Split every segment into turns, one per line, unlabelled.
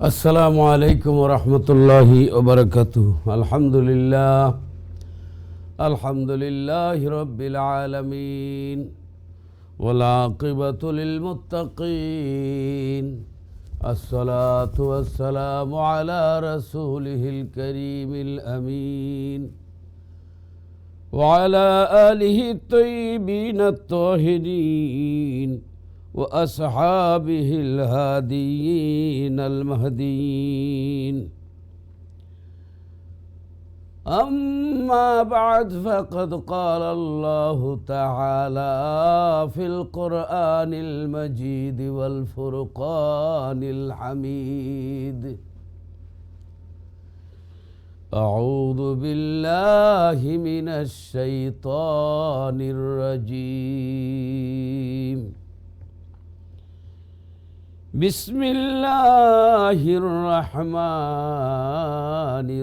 আসসালামু আলাইকুম রহমতুল্লাহি ওবরকাতুহু। আলহামদুলিল্লাহি রাব্বিল আলামিন ওয়াল আকিবাতু লিল মুত্তাকিন। আসসালাতু ওয়াসসালামু আলা রাসূলিহিল কারীমিল আমিন ওয়া আলা আলিহি আত-তাইয়্যিবিনাত তাহিরিন وأصحابه الهاديين المهديين. أما بعد فقد قال الله تعالى في القرآن المجيد والفرقان الحميد: أعوذ بالله من الشيطان الرجيم. بسم الله الرحمن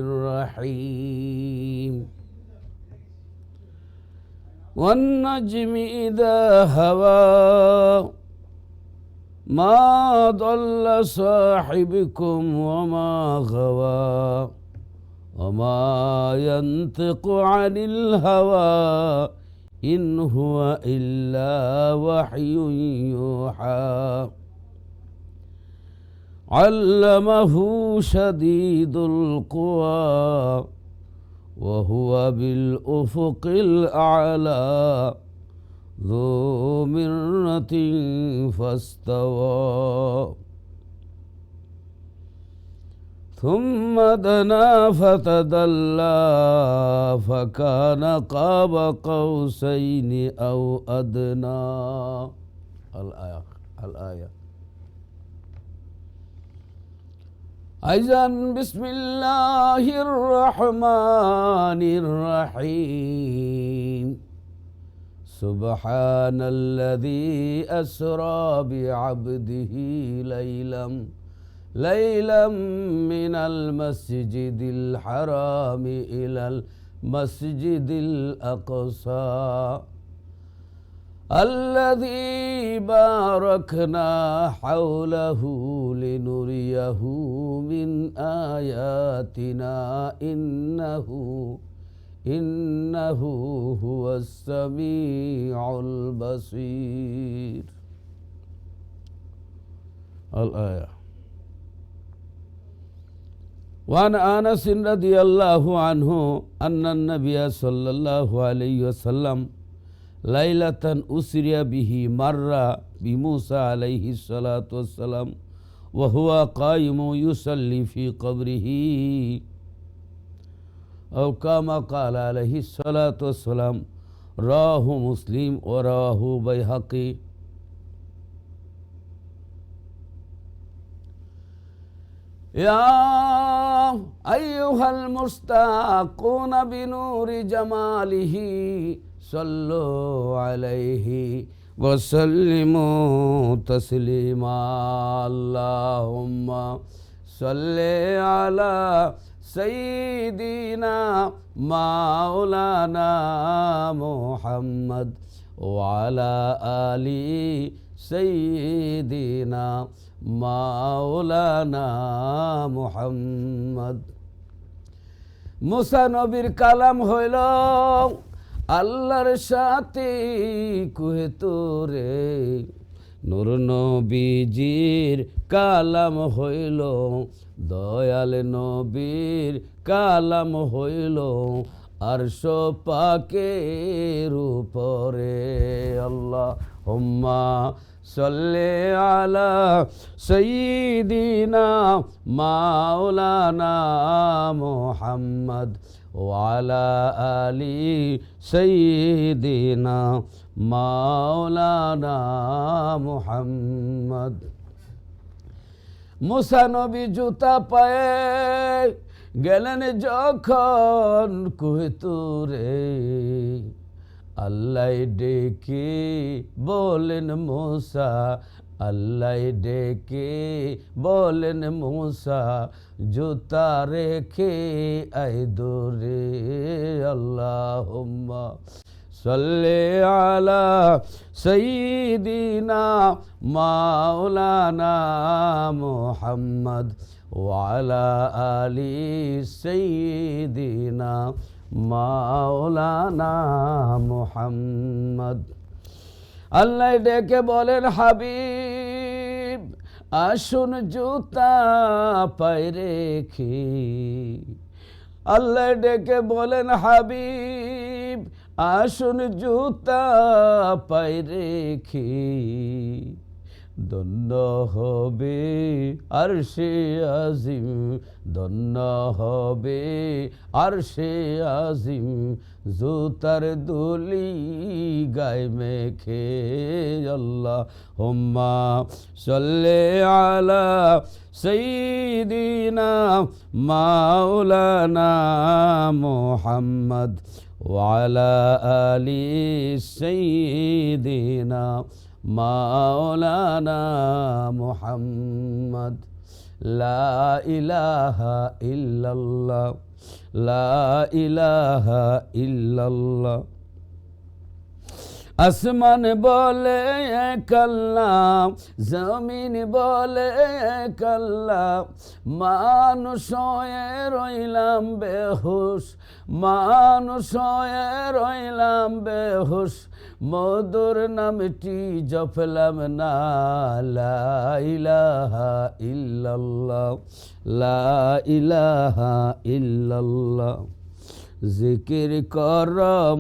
الرحيم. والنجم إذا هوى ما ضل صاحبكم وما غوى وما ينطق عن الهوى إن هو إلا وحي يوحى. علمه شديد القوى وهو بالأفق الأعلى ذو مرة فاستوى ثم دنا فتدلى فكان قاب قوسين أو أدنى. الآية. أيضاً بسم الله الرحمن الرحيم. سبحان الذي أسرى بعبده ليلاً من المسجد الحرام إلى المسجد الأقصى الذي باركنا حوله لنريه من آياتنا إنه هو السميع البصير. الآية. وعن أنس رضي الله عنه أن النبي صلى الله عليه وسلم লাইলাতান উসরিয়া বিহি মাররা বিমূসা আলাইহিস সালাতু ওয়াসসালাম ওয়া হুয়া কায়িমু ইউসাল্লি ফি কবরিহি আও কামা ক্বালা আলাইহিস সালাতু ওয়াসসালাম। রাহু মুসলিম ওয়া রাহু বাইহাকি। ইয়া আইয়ুহাল মুস্তাকুনা বিনুরি জামালিহি সল্লু আলাইহি ওয়াসাল্লিমু তাসলিমা। আল্লাহুম্মা সাল্লি আলা সাইয়্যিদিনা মাওলানা মুহাম্মদ ওয়া আলা আলি সাইয়্যিদিনা মাওলানা মুহাম্মদ। মুসা নবীর কালাম হইল আল্লাহর সাথে কুহে তোরে, নূর নবীজির কালাম হইল দয়াল নবীর কালাম হইল আরশ পাকের উপরে। আল্লাহুম্মা সাল্লি আলা সাইয়্যিদিনা মাওলানা মুহাম্মদ ওয়ালা আলি সাইয়্যিদিনা মাওলানা মুহাম্মদ। মুসা নবী জুতা পায়ে গেলেন যখন কুহে তুরে, আল্লাহ ডেকে বলেন মুসা, আল্লাহ ডেকে বলেন মুসা জুতা রেখে আই দূরে। আল্লাহুম্মা সাল্লি আলা সাইয়্যিদিনা মাওলানা মুহাম্মদ ওয়ালা আলি সাইয়্যিদিনা মাওলানা মুহাম্মদ। আল্লাহ ডেকে বলেন, হাবিব আসুন জুতা পায়ে রেখে। আল্লাহ ডেকে বলেন, হাবিব আসুন জুতা পায়ে রেখে। ধন্য হবে আরশে আজিম, ধন্য হবে আরশে আজিম, জুতার দুলি গায়ে মেখে। আল্লাহুম্মা সাল্লি আলা সাইয়্যিদিনা মাওলানা মুহাম্মদ ওয়ালা আলি সাইয়্যিদিনা মাওলানা মুহাম্মদ। লা ইলাহা ইল্লাল্লাহ, লা ইলাহা ইল্লাল্লাহ। আসমান বলে এক আল্লাহ, জমিন বলে এক আল্লাহ, মানুষ হয়ে রইলাম বেহুশ, মানুষ হয়ে রইলাম বেহুশ, মধুর নামটি জপলাম না। লা ইলাহা ইল্লাল্লাহ, লা ইলাহা ইল্লাল্লাহ। জিকির কর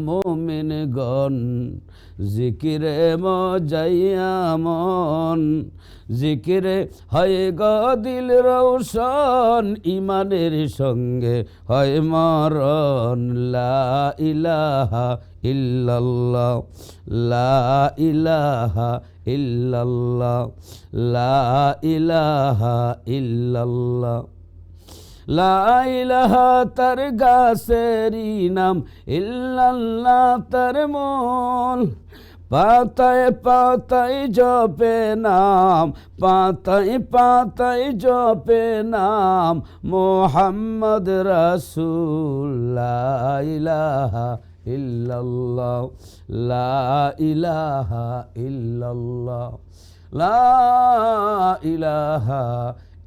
মুমিনগণ, জিকিরে মজাইয়া মন, জিকিরে হয় গো দিল রৌশন, ইমানের সঙ্গে হয় মরণ। লা ইলাহা ইল্লাল্লাহ, লা ইলাহা ইল্লাল্লাহ, লা ইলাহা ইল্লাল্লাহ। লা ইলাহা তার গাছেরই নাম, ইল্লাল্লাহ তার মূল। পাতায় পাতায় জপে নাম, পাতায় পাতায় জপে নাম, মুহাম্মদ রাসূল। লা ইলাহা ইল্লাল্লাহ, লা ইলাহা ইল্লাল্লাহ, লা ইলাহা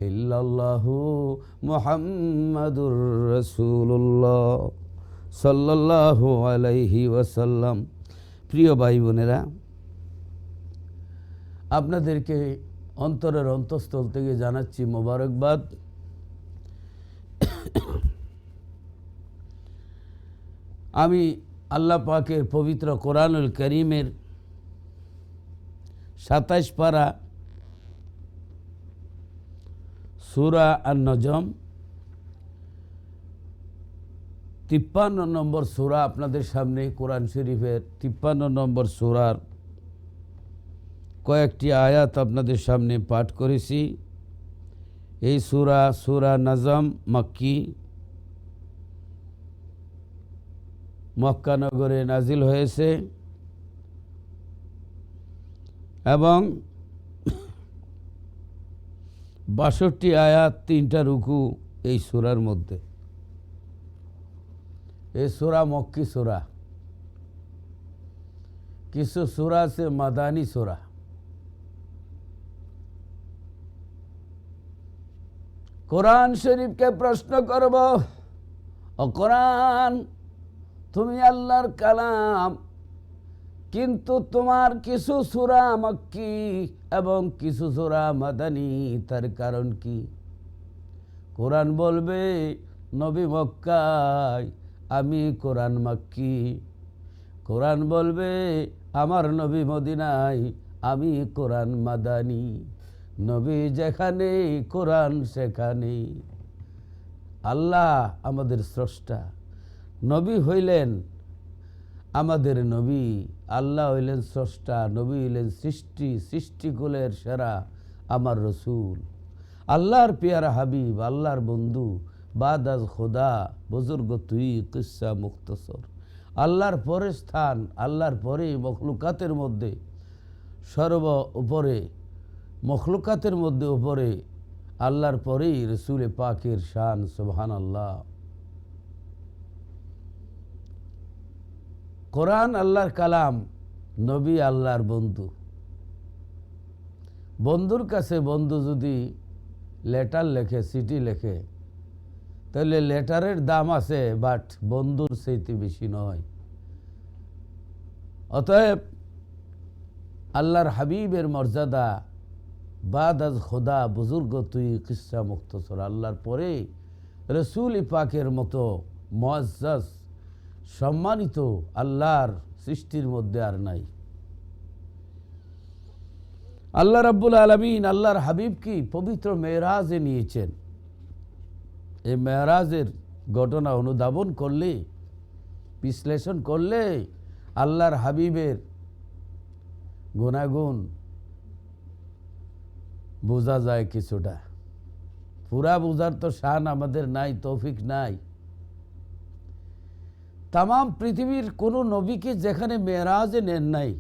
ইল্লাল্লাহু মুহাম্মাদুর রাসূলুল্লাহ সাল্লাল্লাহু আলাইহি ওয়াসাল্লাম। প্রিয় ভাই বোনেরা, আপনাদেরকে অন্তরের অন্তঃস্থল থেকে জানাচ্ছি মোবারকবাদ। আমি আল্লাহ পাকের পবিত্র কোরআনুল কারীমের ২৭ পারা সূরা আন-নজম ৫৩ নম্বর সূরা আপনাদের সামনে, কোরআন শরীফের ৫৩ নম্বর সূরার কয়েকটি আয়াত আপনাদের সামনে পাঠ করেছি। এই সূরা নজম মক্কি, মক্কা নগরে নাজিল হয়েছে এবং ৬২ আয়াত, ৩টা রুকু এই সূরার মধ্যে। এই সূরা মক্কি সূরা। কিছু সূরা আছে মাদানী সূরা। কোরআন শরীফকে প্রশ্ন করব, ও কোরআন তুমি আল্লাহর কালাম, কিন্তু তোমার কিছু সূরা মক্কি এবং কিছু সূরা মাদানী, তার কারণ কি? কোরআন বলবে নবী মক্কায়, আমি কোরআন মক্কি। কোরআন বলবে আমার নবী মদিনায়, আমি কোরআন মাদানী। নবী যেখানে কোরআন সেখানে। আল্লাহ আমাদের স্রষ্টা, নবী হইলেন আমাদের নবী, আল্লাহ হইলেন স্রষ্টা, নবী হইলেন সৃষ্টিকুলের সেরা আমার রসুল, আল্লাহর পিয়ারা হাবিব, আল্লাহর বন্ধু, বাদাজ খোদা, বুজুর্গ তুই, কিসা মুখতসর। আল্লাহর পরে স্থান, আল্লাহর পরে মখলুকাতের মধ্যে সর্ব উপরে, মখলুকাতের মধ্যে উপরে আল্লাহর পরেই রসুল পাকের শান। সুবহানাল্লাহ। কোরআন আল্লাহর কালাম, নবী আল্লাহর বন্ধু। বন্ধুর কাছে বন্ধু যদি লেটার লেখে, চিঠি লেখে, তাহলে লেটারের দাম আছে, বাট বন্ধুর চাইতে বেশি নয়। অতএব আল্লাহর হাবিবের মর্যাদা বাদ আজ খোদা বুজুর্গ তুই কিসা মুখতসর, আল্লাহর পরে রসুল পাকের মতো মুআজ্জাজ সম্মানিত আল্লাহর সৃষ্টির মধ্যে আর নাই। আল্লাহ রাব্বুল আলামিন আল্লাহর হাবিবকে পবিত্র মেরাজে নিয়েছেন। এই মেরাজের ঘটনা অনুধাবন করলে, বিশ্লেষণ করলে আল্লাহর হাবিবের গুণাগুণ বোঝা যায় কিছুটা। পুরা বোঝার তো শান আমাদের নাই, তৌফিক নাই। তাম পৃথিবীর কোনো নবীকে যেখানে মেরাজে নেন নাই,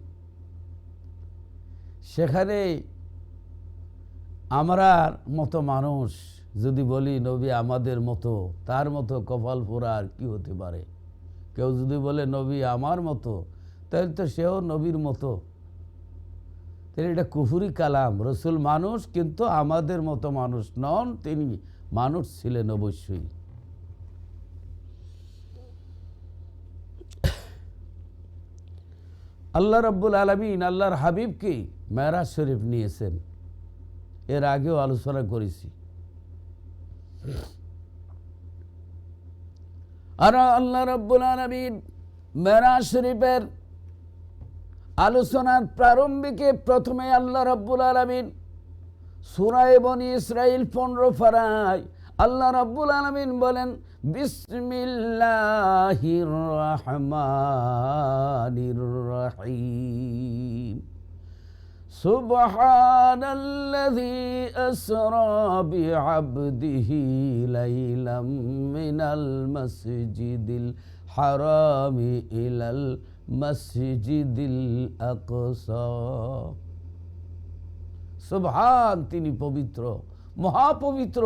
সেখানে আমরা মতো মানুষ যদি বলি নবী আমাদের মতো, তার মতো কপাল পোড়া আর কি হতে পারে? কেউ যদি বলে নবী আমার মতো, তাহলে তো সেও নবীর মতো। তাহলে এটা কুফরি কালাম। রসুল মানুষ, কিন্তু আমাদের মতো মানুষ নন, তিনি মানুষ ছিলেন অবশ্যই। আল্লাহ রাব্বুল আলামিন আল্লাহর হাবিবকে মেরাজ শরীফ নিয়েছেন, এর আগেও আলোচনা করেছি। আর আল্লাহ রাব্বুল আলামিন মেরাজ শরীফের আলোচনার প্রারম্ভিকে প্রথমে আল্লাহ রাব্বুল আলামিন সূরা বনী ইসরাঈল 15 পারায় আল্লাহ রাব্বুল আলামিন বলেন, বিসমিল্লাহির রহমানির রহিম, সুবহানাল্লাযী আসরা বিআবদিহি লাইলাম মিনাল মাসজিদিল হারামি ইলাল মসজিদিল আকসা। সুবহান, তিনি পবিত্র, মহাপবিত্র।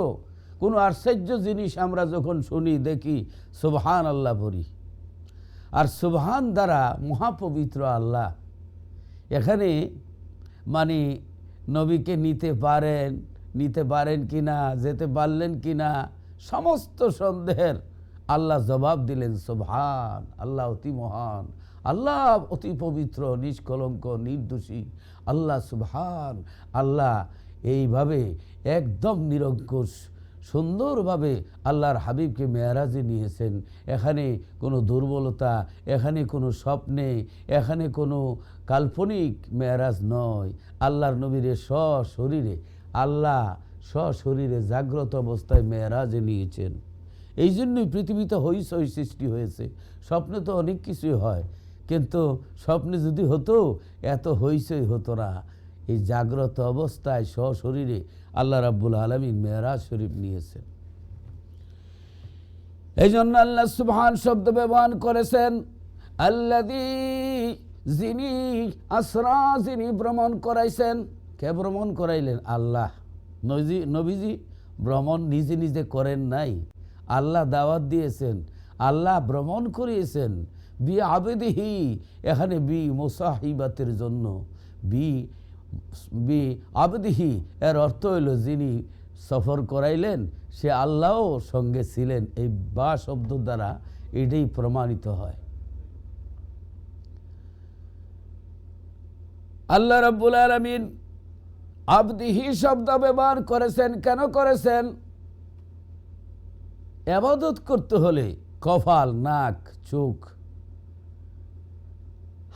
কোনো আশ্চর্য জিনিস আমরা যখন শুনি, দেখি, সুবহান আল্লাহ বলি। আর সুবহান দ্বারা মহাপবিত্র আল্লাহ। এখানে মানে নবীকে নিতে পারেন কিনা, যেতে পারলেন কিনা, সমস্ত সন্দেহের আল্লাহ জবাব দিলেন, সুবহান, আল্লাহ অতি মহান, আল্লাহ অতি পবিত্র, নিষ্কলঙ্ক, নির্দোষী আল্লাহ। সুবহান আল্লাহ এইভাবে একদম নিরঙ্কুশ সুন্দরভাবে আল্লাহর হাবিবকে মেরাজে নিয়েছেন। এখানে কোনো দুর্বলতা, এখানে কোনো স্বপ্নে, এখানে কোনো কাল্পনিক মেরাজ নয়। আল্লাহর নবীর সশরীরে, আল্লাহ সশরীরে জাগ্রত অবস্থায় মেরাজে নিয়েছেন। এই জন্যই পৃথিবীতে হইচই সৃষ্টি হয়েছে। স্বপ্নে তো অনেক কিছুই হয়, কিন্তু স্বপ্নে যদি হতো এত হইচই হতো না। এই জাগ্রত অবস্থায় সশরীরে আল্লাহ রাব্বুল আলামিন মেরাজ শরীফ নিয়েছেন। এই জন্য আল্লাহ সুবহান শব্দ ব্যবহার করেছেন, আল্লাযী, যিনি, আসরা, যিনি ভ্রমণ করাইছেন। কে ভ্রমণ করাইলেন? আল্লাহ। নবীজি ভ্রমণ নিজে নিজে করেন নাই, আল্লাহ দাওয়াত দিয়েছেন, আল্লাহ ভ্রমণ করিয়েছেন। বি আবেদিহি, এখানে বি মুসাহিবাতের জন্য, বি আবেদিহি এর অর্থ হইল যিনি সফর করাইলেন সে আল্লাহও সঙ্গে ছিলেন। এই বা শব্দ দ্বারা এটাই প্রমাণিত হয়। আল্লাহ রাব্বুল আলামিন আবদিহি শব্দ ব্যবহার করেছেন। কেন করেছেন? ইবাদত করতে হলে কপাল, নাক, চোখ,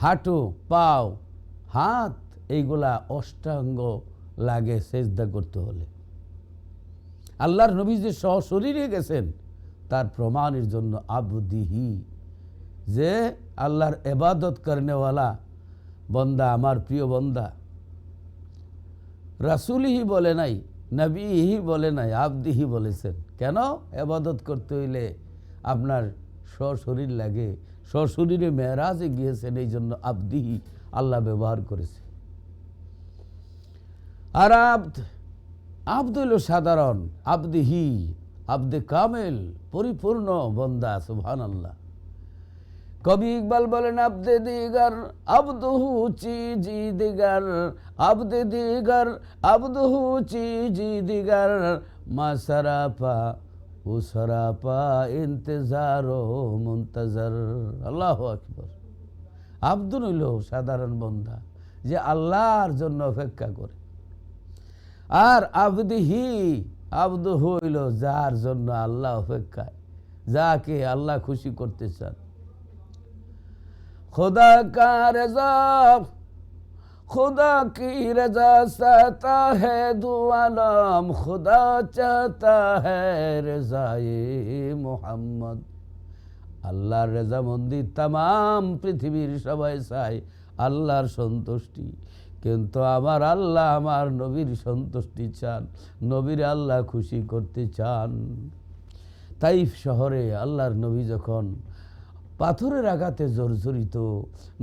হাঁটু, পাও, হাত, এইগুলা অষ্টাঙ্গ লাগে সেজদা করতে হলে। আল্লাহর নবী যে সশরীরে গেছেন তার প্রমাণের জন্য আবদিহি, যে আল্লাহর ইবাদত করনেওয়ালা বন্দা, আমার প্রিয় বন্দা। রাসূলহি বলে নাই, নবীহি বলে নাই, আবদিহি বলেছেন। কেন? ইবাদত করতে হইলে আপনার সশরীর লাগে, সশরীরে মেরাজে গিয়েছেন, এই জন্য আবদিহি আল্লাহ ব্যবহার করেছে। আর আব্দ হইল সাধারণ, আবদিহি আব্দে কামেল, পরিপূর্ণ বন্দা। সুবহানাল্লাহ। কবি ইকবাল বলেন, আব্দে দিগার আব্দুহু চিজি দিগার, আব্দে দিগার আব্দুহু চিজি দিগার, মা সারাপা ও সারাপা ইন্তজার ও মুনতাজার। আল্লাহু আকবার। আব্দুল হইল সাধারণ বান্দা যে আল্লাহর জন্য অপেক্ষা করে, আর আবদিহি আব্দ হইল যার জন্য আল্লাহ অপেক্ষায়, যাকে আল্লাহ খুশি করতে চান। खुदा का रजा खुदा की रजा चाहता है दुआलम, खुदा चाहता है रजाए मोहम्मद। আল্লাহর রেজামন্দি তাম পৃথিবীর সবাই চায়, আল্লাহর সন্তুষ্টি, কিন্তু আমার আল্লাহ আমার নবীর সন্তুষ্টি চান, নবীর আল্লাহ খুশি করতে চান। তাইফ শহরে আল্লাহর নবী যখন পাথরের আঘাতে জর্জরিত,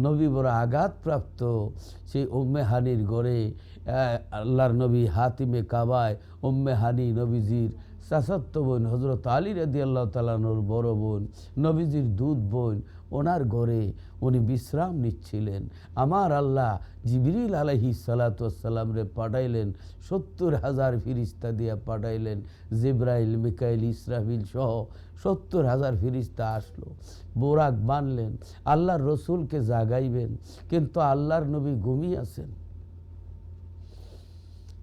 নবী বড় আঘাতপ্রাপ্ত, সেই উম্মে হানির গড়ে আল্লাহর নবী হাতিমে কাবায় উম্মে হানি নবীজির চাচাত্ত বোন হজরত আলী রাদিয়াল্লাহু তাআলা আনহুর বড় বোন, নবীজির দুধ বোন, ওনার ঘরে উনি বিশ্রাম নিচ্ছিলেন। আমার আল্লাহ জিবরিল আলাইহিস সালাতু ওয়াস সালাম রে পাঠাইলেন, ৭০,০০০ ফিরিস্তা দিয়া পাঠাইলেন। জিবরাইল, মিকাইল, ইসরাফিল সহ ৭০,০০০ ফিরিস্তা আসলো, বোরাক বানলেন, আল্লাহর রসুলকে জাগাইবেন, কিন্তু আল্লাহর নবী ঘুমিয়ে আছেন।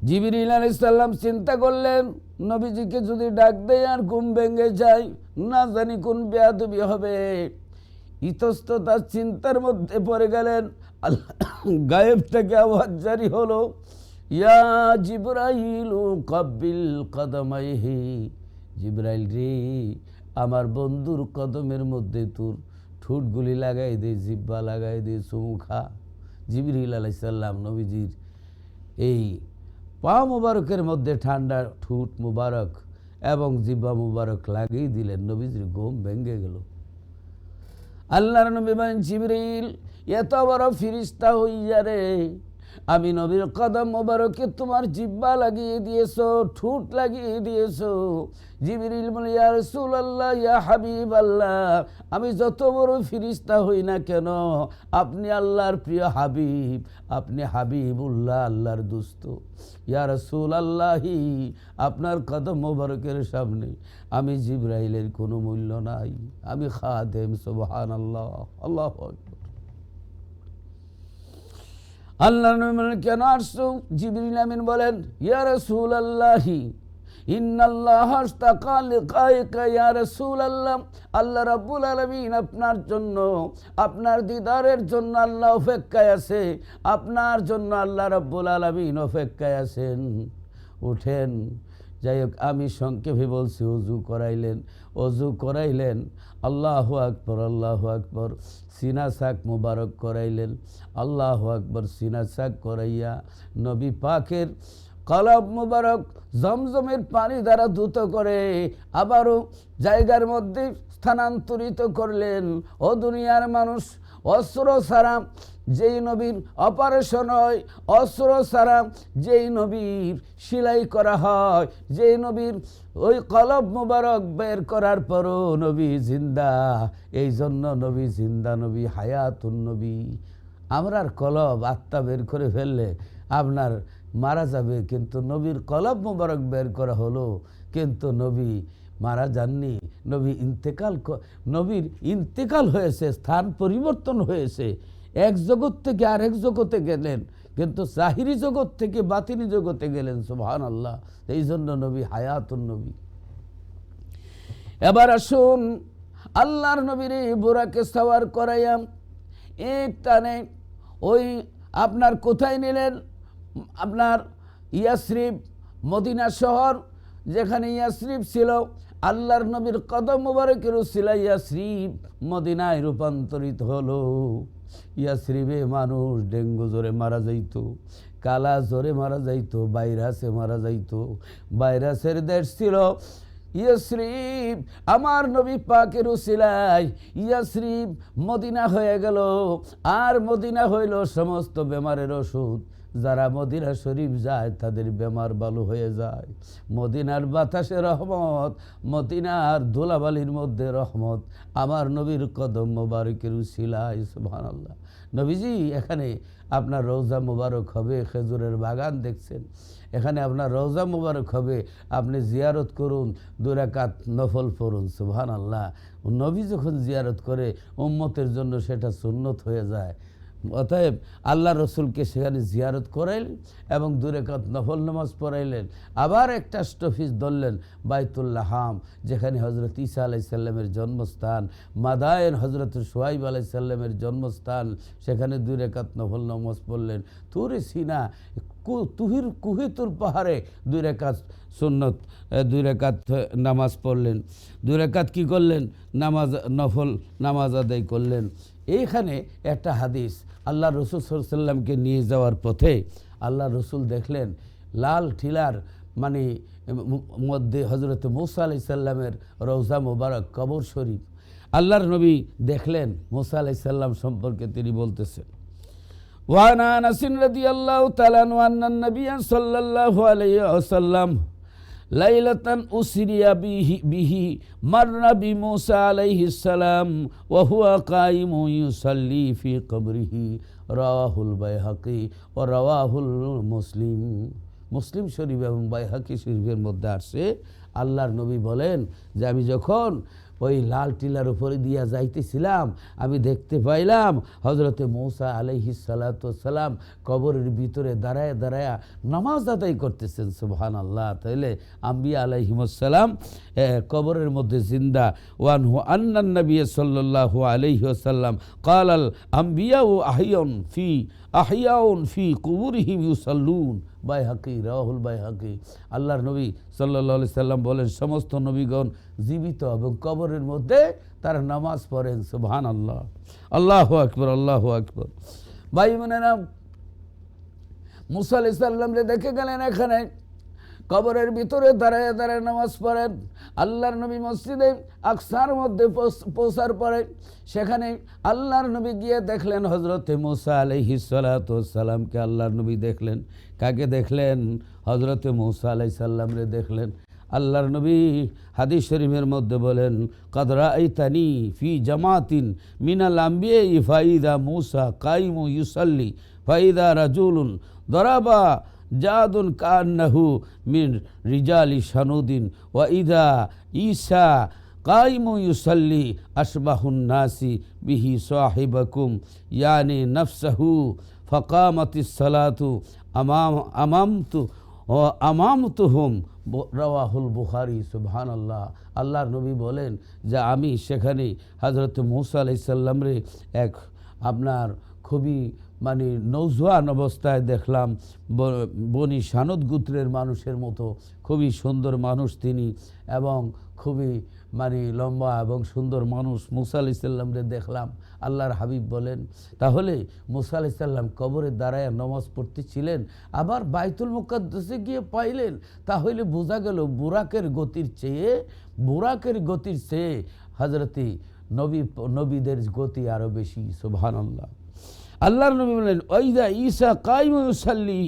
জিবরিল আলাইহিস সালাম চিন্তা করলেন, নবীজিকে যদি ডাক দেয় আর ঘুম ভেঙে যায়, না জানি কোন বেয়াদবি হবে। ইতস্ততার চিন্তার মধ্যে পড়ে গেলেন। আল্লাহ গায়েব থেকে আওয়াজ জারি হলো, ইয়া জিবরাইল কাব্বিল কদমাইহি। জিবরাইল রে, আমার বন্ধুর কদমের মধ্যে তোর ঠোঁটগুলি লাগাই দে, জিব্বা লাগাই দে, চুমু খা। জিবরিল আলাইহিস সালাম নবীজির এই পা মুবারকের মধ্যে ঠান্ডা ঠোঁট মুবারক এবং জিব্বা মুবারক লাগিয়ে দিলেন। নবীজির ঘুম ভেঙে গেল। আল্লাহর নবী বলেন, জিবরিল এত বড় ফিরিস্তা হইয়া রে, আমি নবীর কদম মোবারকে তোমার জিব্বা লাগিয়ে দিয়েছো, ঠোঁট লাগিয়ে দিয়েছো। জিবরিল বলে, ইয়া রাসূলুল্লাহ, ইয়া হাবিবাল্লাহ, আমি যত বড় ফিরিস্তা হই না কেন, আপনি আল্লাহর প্রিয় হাবিব, আপনি হাবিবুল্লাহ, আল্লাহর দোস্ত। ইয়া রাসূলুল্লাহি, আপনার কদম মোবারকের সামনে আমি জিবরাইলের কোনো মূল্য নাই, আমি খাদেম। সুবহানাল্লাহ, আল্লাহু আকবার। আল্লাহ নবী কেন আসছো? জিবরিল আমিন বলেন, ইয়া রাসূলুল্লাহি ইন্নাল্লাহ আশতাকা লিকাইকা ইয়া রাসূলুল্লাহ, আল্লাহ রাব্বুল আলামিন আপনার জন্য, আপনার দিদারের জন্য আল্লাহ অপেক্ষায় আছে, আপনার জন্য আল্লাহ রাব্বুল আলামিন অপেক্ষায় আছেন। উঠেন। যাই হোক, আমি সংক্ষেপে বলছি। অজু করাইলেন। আল্লাহু আকবার, আল্লাহু আকবার। সিনা শাক মুবারক করাইলেন। আল্লাহু আকবার। সিনা শাক করাইয়া নবী পাকের কলব মুবারক জমজমের পানি দ্বারা ধুত করে আবারও জায়গার মধ্যে স্থানান্তরিত করলেন। ও দুনিয়ার মানুষ, অস্ত্র ছাড়া যেই নবীর অপারেশন হয়, অস্ত্র ছাড়া যেই নবীর সেলাই করা হয়, যেই নবীর ওই কলব মুবারক বের করার পরও নবী জিন্দা, এই জন্য নবী জিন্দা, নবী হায়াতুন নবী। আমরার কলব আত্মা বের করে ফেললে আপনার মারা যাবে, কিন্তু নবীর কলব মুবারক বের করা হলো, কিন্তু নবী মারা যাননি। নবীর ইন্তেকাল হয়েছে, স্থান পরিবর্তন হয়েছে, এক জগৎ থেকে আরেক জগতে গেলেন, কিন্তু জাহিরি জগৎ থেকে বাতিনি জগতে গেলেন। সুবহানাল্লাহ। এই জন্য নবী হায়াতুন নবী। এবার আসুন, আল্লাহর নবীর বুরাকে সাওয়ার করাইয়া এক টানে ওই আপনার কোথায় নিলেন? আপনার ইয়াসরিব, মদিনা শহর, যেখানে ইয়াসরিব ছিল, আল্লাহর নবীর কদম মুবারকের উসিলায় ইয়াসরিব মদিনায় রূপান্তরিত হলো। ইয়াসরিবে মানুষ ডেঙ্গু জ্বরে মারা যাইত, কালা জ্বরে মারা যাইত, ভাইরাসে মারা যাইত। ভাইরাসের দেশ ছিল ইয়াসরিব। আমার নবী পাকের উসিলায় ইয়াসরিব মদিনা হয়ে গেল। আর মদিনা হইল সমস্ত বেমারের ওষুধ। যারা মদিনা শরীফ যায় তাদের বেমার ভালো হয়ে যায়। মদিনার বাতাসে রহমত, মদিনার ধুলাবালির মধ্যে রহমত। আমার নবীর কদম মোবারকের উসিলায়, সুবহানাল্লাহ। নবীজি এখানে আপনার রওজা মুবারক হবে, খেজুরের বাগান দেখছেন, এখানে আপনার রওজা মুবারক হবে, আপনি জিয়ারত করুন, 2 রাকাত নফল পড়ুন। সুবহানাল্লাহ। নবী যখন জিয়ারত করে উম্মতের জন্য সেটা সুন্নত হয়ে যায়। অতএব আল্লাহ রসুলকে সেখানে জিয়ারত করাইলেন এবং 2 রাকাত নফল নামাজ পড়াইলেন। আবার একটা স্টফিস ধরলেন বাইতুল্লাহ হাম, যেখানে হজরত ঈসা আলাইহিস সালামের জন্মস্থান, মাদায়েন হজরত শুআইব আলাইহিস সালামের জন্মস্থান, সেখানে 2 রাকাত নফল নামাজ পড়লেন। তুরে সিনা কুহিতুর পাহাড়ে 2 রাকাত সুন্নত 2 রাকাত নামাজ পড়লেন। 2 রাকাত কী করলেন? নামাজ, নফল নামাজ আদায় করলেন। এইখানে একটা হাদিস, আল্লাহ রসুল সাল্লাল্লাহু আলাইহি সাল্লামকে নিয়ে যাওয়ার পথে আল্লাহ রসুল দেখলেন লাল টিলার মানে মধ্যে হজরত মুসা আলাইহিস সালামের রওজা মুবারক, কবর শরীফ। আল্লাহর নবী দেখলেন, মুসা আলাইহিস সালাম সম্পর্কে তিনি বলতেছেন, وعن أنس رضي الله تعالى عنه أن النبي صلى الله عليه وسلم ليلة أسري به مر بموسى عليه السلام وهو قائم يصلي في قبره رواه البيهقي ورواه المسلم। মুসলিম শরীফ এবং বাইহাকি শরীফের মধ্যে আসছে, আল্লাহর নবী বলেন যে আমি যখন ওই লাল টিলার উপরে দিয়া যাইতেছিলাম, আমি দেখতে পাইলাম হজরতে মূসা আলাইহিস সালাতু সালাম কবরের ভিতরে দাঁড়ায় দাঁড়ায় নামাজ আদায় করতেছেন। সুবহানাল্লাহ। তাইলে আম্বিয়া আলাইহিমুস সালাম কবরের মধ্যে জিন্দা। ওয়ানহু আন্নান নবী সাল্লাল্লাহু আলাইহি ওয়াসাল্লাম ক্বালাল আম্বিয়াউ আহিয়াউন ফি কুবুরিহিম ইউসাল্লুন। বাইহাকি, রাহুল বাইহাকি। আল্লাহর নবী সাল্লাল্লাহু আলাইহি সাল্লাম বলেন, সমস্ত নবীগণ জীবিত এবং কবরের মধ্যে তারা নামাজ পড়েন। সুবহানাল্লাহ। আল্লাহু আকবার, আল্লাহু আকবার। ভাই বোনেরা, মুসা আলাইহিস সালামকে দেখে গেলেন এখানে কবরের ভিতরে দাঁড়ায় দাঁড়ায় নামাজ পড়েন। আল্লাহর নবী মসজিদে আকসার মধ্যে পৌঁছার পরে সেখানে আল্লাহর নবী গিয়ে দেখলেন হজরতে মুসা আলাইহিস সালাতু সালামকে। আল্লাহর নবী দেখলেন কাকে? দেখলেন হজরতে মুসা আলাইহিস সালামরে দেখলেন। আল্লাহর নবী হাদিস শরীফের মধ্যে বলেন, কাদ রাআইতানি ফি জামাতিন মিনাল আম্বিয়া ফাইদা মুসা কাইমু ইউসাল্লি ফাইদা রাজুলুন দরাবা জাদুন কান্নাহু মিন রিজালি শানুদিন ওয়া ইদা ঈসা কাইমু ইউসাল্লি আশবাহুন নাসি বিহি সাহিবাকুম ইয়ানি নাফসাহু ফাকামাতিস সালাতু আমামতুহুম রাওয়াহুল বুখারী। সুবহানাল্লাহ। আল্লাহর নবী বলেন যে আমি সেখানে হযরত মূসা আলাইহিস সালামরে এক আপনার খুবই মানে নৌজওয়ান অবস্থায় দেখলাম, বনি শানুদ গোত্রের মানুষের মতো খুবই সুন্দর মানুষ তিনি, এবং খুবই মানে লম্বা এবং সুন্দর মানুষ। মূসা আলাইহিস সালামরে দেখলাম। আল্লাহর হাবিব বলেন, তাহলে মূসা আলাইহিস সালাম কবরে দাঁড়ায় নামাজ পড়তেছিলেন, আবার বাইতুল মুকাদ্দাসে গিয়ে পাইলেন, তাহলে বোঝা গেল বুরাকের গতির চেয়ে হযরতে নবীদের গতি আরও বেশি। সুবহানাল্লাহ। আল্লাহর নবী বলেন, ওয়াইদা ঈসা কাইমু ইউসাল্লি,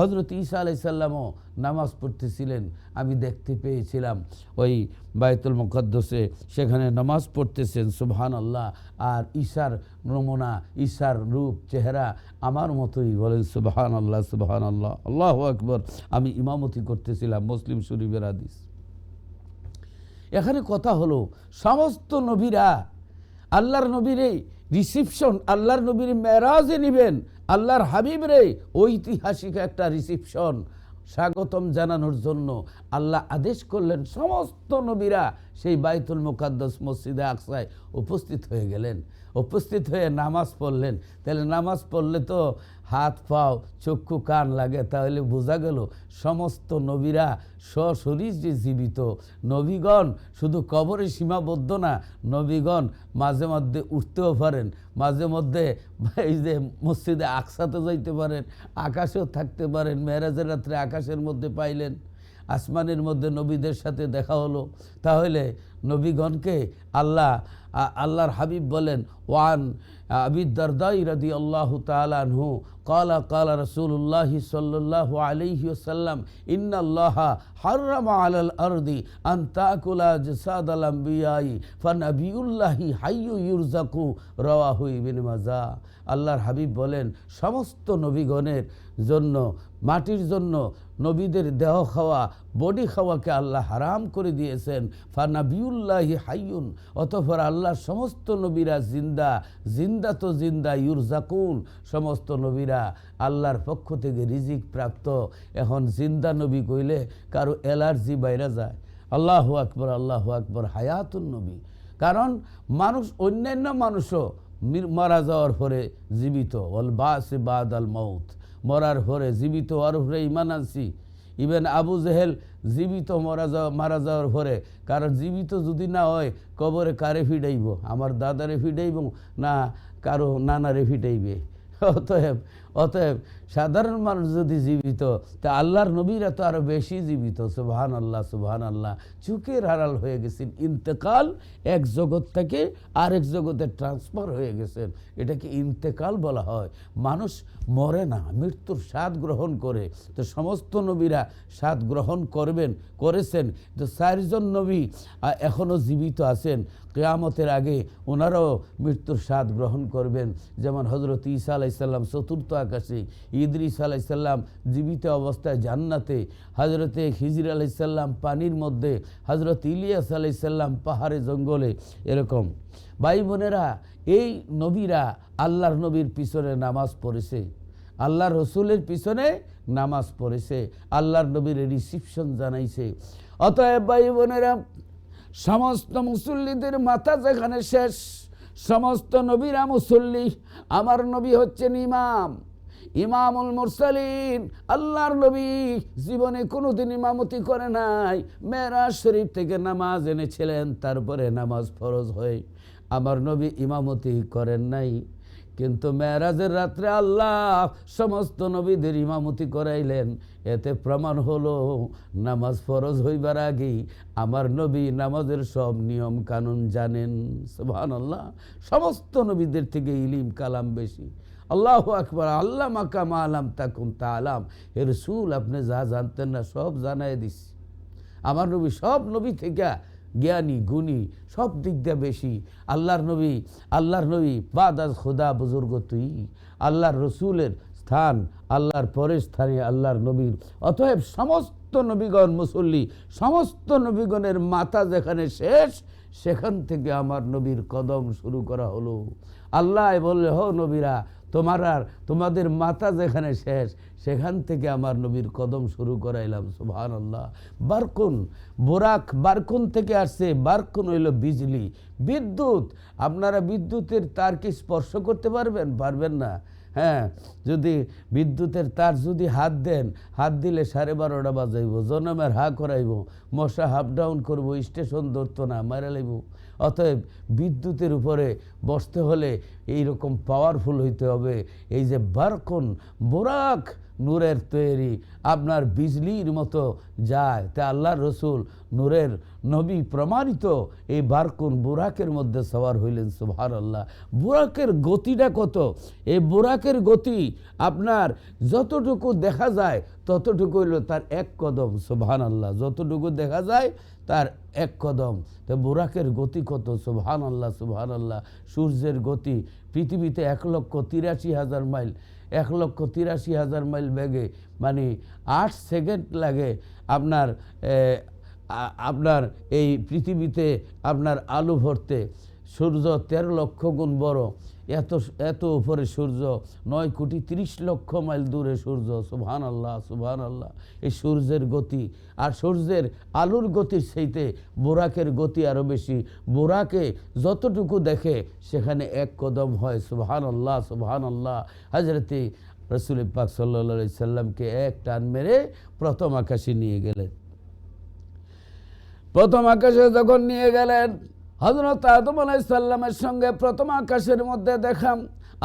হযরত ঈসা আলাইহিস সালামও নামাজ পড়তেছিলেন, আমি দেখতে পেয়েছিলাম ওই বাইতুল মুকাদ্দাসে সেখানে নামাজ পড়তেছেন। সুবহানাল্লাহ। আর ঈসার নমুনা, ঈসার রূপ, চেহারা আমার মতোই। বলেন সুবহানাল্লাহ, সুবহানাল্লাহ, আল্লাহু আকবার। আমি ইমামতি করতেছিলাম। মুসলিম শরীফের হাদিস। এখানে কথা হলো, সমস্ত নবীরা আল্লাহর নবীরে রিসিপশন, আল্লাহর নবীর মেরাজে নিবেন, আল্লাহর হাবিবরে ঐতিহাসিক একটা রিসিপশন স্বাগতম জানানোর জন্য আল্লাহ আদেশ করলেন। সমস্ত নবীরা সেই বাইতুল মুকাদ্দাস মসজিদে আকসায় উপস্থিত হয়ে গেলেন, উপস্থিত হয়ে নামাজ পড়লেন। তাহলে নামাজ পড়লে তো হাত পাও চক্ষু কান লাগে, তাহলে বোঝা গেল সমস্ত নবীরা সশরীর যে জীবিত। নবীগণ শুধু কবরে সীমাবদ্ধ না, নবীগণ মাঝে মধ্যে উঠতেও পারেন, মাঝে মধ্যে এই যে মসজিদে আকসাতে যাইতে পারেন, আকাশেও থাকতে পারেন। মেরাজের রাত্রে আকাশের মধ্যে পাইলেন, আসমানের মধ্যে নবীদের সাথে দেখা হলো। তাহলে নবীগণকে আল্লাহ আল্লাহর হাবিব বলেন, ওয়ান আবি দারদাই রাদিয়াল্লাহু তাআলা আনহু قال قال رسول الله صلى الله عليه وسلم إن الله حرم على الأرض أن تأكل أجساد الأنبياء فنبي الله حي يرزق رواه ابن মাজাহ। আল্লাহর হাবিব বলেন, সমস্ত নবীগণের জন্য, মাটির জন্য নবীদের দেহ খাওয়া, বডি খাওয়াকে আল্লাহ হারাম করে দিয়েছেন। ফানাবিউল্লাহি হাইয়ুন, অতঃপর আল্লাহর সমস্ত নবীরা জিন্দা, জিন্দা তো জিন্দা, ইউরজাকুন, সমস্ত নবীরা আল্লাহর পক্ষ থেকে রিজিক প্রাপ্ত। এখন জিন্দা নবী কইলে কারো অ্যালার্জি বাইরে যায়। আল্লাহু আকবার, আল্লাহু আকবার, হায়াতুন নবী। কারণ মানুষ, অন্যান্য মানুষও মারা যাওয়ার পরে জীবিত, ওয়াল বাসি বাদাল মাউত, মরার পরে জীবিত, আর উপরে ইমান আনছি। ইভেন আবু জেহেল জীবিত মারা যাওয়ার পরে, কারণ জীবিত যদি না হয় কবরে কারে ফিডাইব, আমার দাদারে ফিডাইব না কারো নানারে ফিডাইবে। অতএব সাধারণ মানুষ যদি জীবিত, তা আল্লাহর নবীরা তো আরো বেশি জীবিত। সুবহান আল্লাহ, সুবহান আল্লাহ। চুকের আড়াল হয়ে গেছেন, ইন্তেকাল, এক জগৎ থেকে আরেক জগতে ট্রান্সফার হয়ে গেছেন, এটাকে ইন্তেকাল বলা হয়। মানুষ মরে না, মৃত্যুর স্বাদ গ্রহণ করে। তো সমস্ত নবীরা স্বাদ গ্রহণ করেছেন। তো 4 জন নবী এখনও জীবিত আছেন, কিয়ামতের আগে ওনারাও মৃত্যুর স্বাদ গ্রহণ করবেন। যেমন হজরত ঈসা আলাইসাল্লাম 4th আকাশে, ইদ্রিস আলাইসাল্লাম জীবিত অবস্থায় জান্নাতে, হজরতে খিজির আলাইসাল্লাম পানির মধ্যে, হজরত ইলিয়াস আলাইসাল্লাম পাহাড়ে জঙ্গলে। এরকম ভাই বোনেরা, এই নবীরা আল্লাহর নবীর পিছনে নামাজ পড়েছে, আল্লাহর রসুলের পিছনে নামাজ পড়েছে, আল্লাহর নবীর রিসিপশন জানাইছে। অতএব ভাই বোনেরা, সমস্ত মুসল্লিদের মাথা যেখানে শেষ, সমস্ত নবীরা মুসল্লি, আমার নবী হচ্ছেন ইমাম, ইমামুল মুরসালিন। আল্লাহর নবী জীবনে কোনোদিন ইমামতি করে নাই, মেরাজ শরীফ থেকে নামাজ এনেছিলেন, তারপরে নামাজ ফরজ হয়। আমার নবী ইমামতি করেন নাই, কিন্তু মেরাজের রাত্রে আল্লাহ সমস্ত নবীদের ইমামতি করাইলেন। এতে প্রমাণ হলো নামাজ ফরজ হইবার আগেই আমার নবী নামাজের সব নিয়ম কানুন জানেন। সুবহানাল্লাহ, সমস্ত নবীদের থেকে ইলিম কালাম বেশি। আল্লাহু আকবার, আল্লাহ মাকা মালাম তাকুন তালাম। হে রাসূল, আপনি যা জানতেন না সব জানাই দিছি। আমার নবী সব নবী থেকে জ্ঞানী, গুণী, সব দিক দিয়ে বেশি। আল্লাহর নবী বাদাজ খোদা বুজুর্গ তুই, আল্লাহর রসুলের স্থান আল্লাহর পরের স্থানে আল্লাহর নবীর। অতএব সমস্ত নবীগণ মুসল্লি, সমস্ত নবীগণের মাথা যেখানে শেষ, সেখান থেকে আমার নবীর কদম শুরু করা হলো। আল্লাহ বললে, হো নবীরা, তোমাদের মাথা যেখানে শেষ, সেখান থেকে আমার নবীর কদম শুরু করাইলাম। সুবহানাল্লাহ। বারকুন, বোরাক বারকুন থেকে আসছে। বারকুন হইল বিজলি, বিদ্যুৎ। আপনারা বিদ্যুতের তার কি স্পর্শ করতে পারবেন না? হ্যাঁ, যদি বিদ্যুতের তার যদি হাত দেন, হাত দিলে 12:30 বাজাইব, জনমের হা করাইব, মশা হাফ ডাউন করবো, স্টেশন ধরতো না, মারা লাইব। অতএব বিদ্যুতের উপরে বসতে হলে এইরকম পাওয়ারফুল হইতে হবে। এই যে বারকুন, বোরাক, নূরের তৈরি, আপনার বিজলির মতো যায়। তা আল্লাহর রসুল নূরের নবী প্রমাণিত এই বারকুন বুরাকের মধ্যে সওয়ার হইলেন। সুবহানাল্লাহ। বুরাকের গতিটা কত! এই বুরাকের গতি আপনার যতটুকু দেখা যায় ততটুকু হইল তার 1 কদম। সুবহানাল্লাহ। যতটুকু দেখা যায় তার 1 কদম। তো বুরাকের গতি কত! সুবহানাল্লাহ, সুবহানাল্লাহ। সূর্যের গতি পৃথিবীতে 1,83,000 মাইল, 1,83,000 মাইল বেগে, মানে 8 সেকেন্ড লাগে আপনার এই পৃথিবীতে আপনার আলো ভরতে। সূর্য 13 লক্ষ গুণ বড়, এত উপরে সূর্য, 9,30,00,000 মাইল দূরে সূর্য। সুবহানাল্লাহ, সুবহানাল্লাহ। এই সূর্যের গতি আর সূর্যের আলোর গতির চাইতে বোরাকের গতি আরও বেশি। বোরাকে যতটুকু দেখে সেখানে 1 কদম হয়। সুবহানাল্লাহ, সুবহানাল্লাহ। হযরতে রাসূল পাক সাল্লাল্লাহু আলাইহি সাল্লামকে এক টান মেরে প্রথম আকাশে নিয়ে গেলেন। প্রথম আকাশে যখন নিয়ে গেলেন, হযরত আদম আলাইহিস সালামের সঙ্গে প্রথম আকাশের মধ্যে দেখা।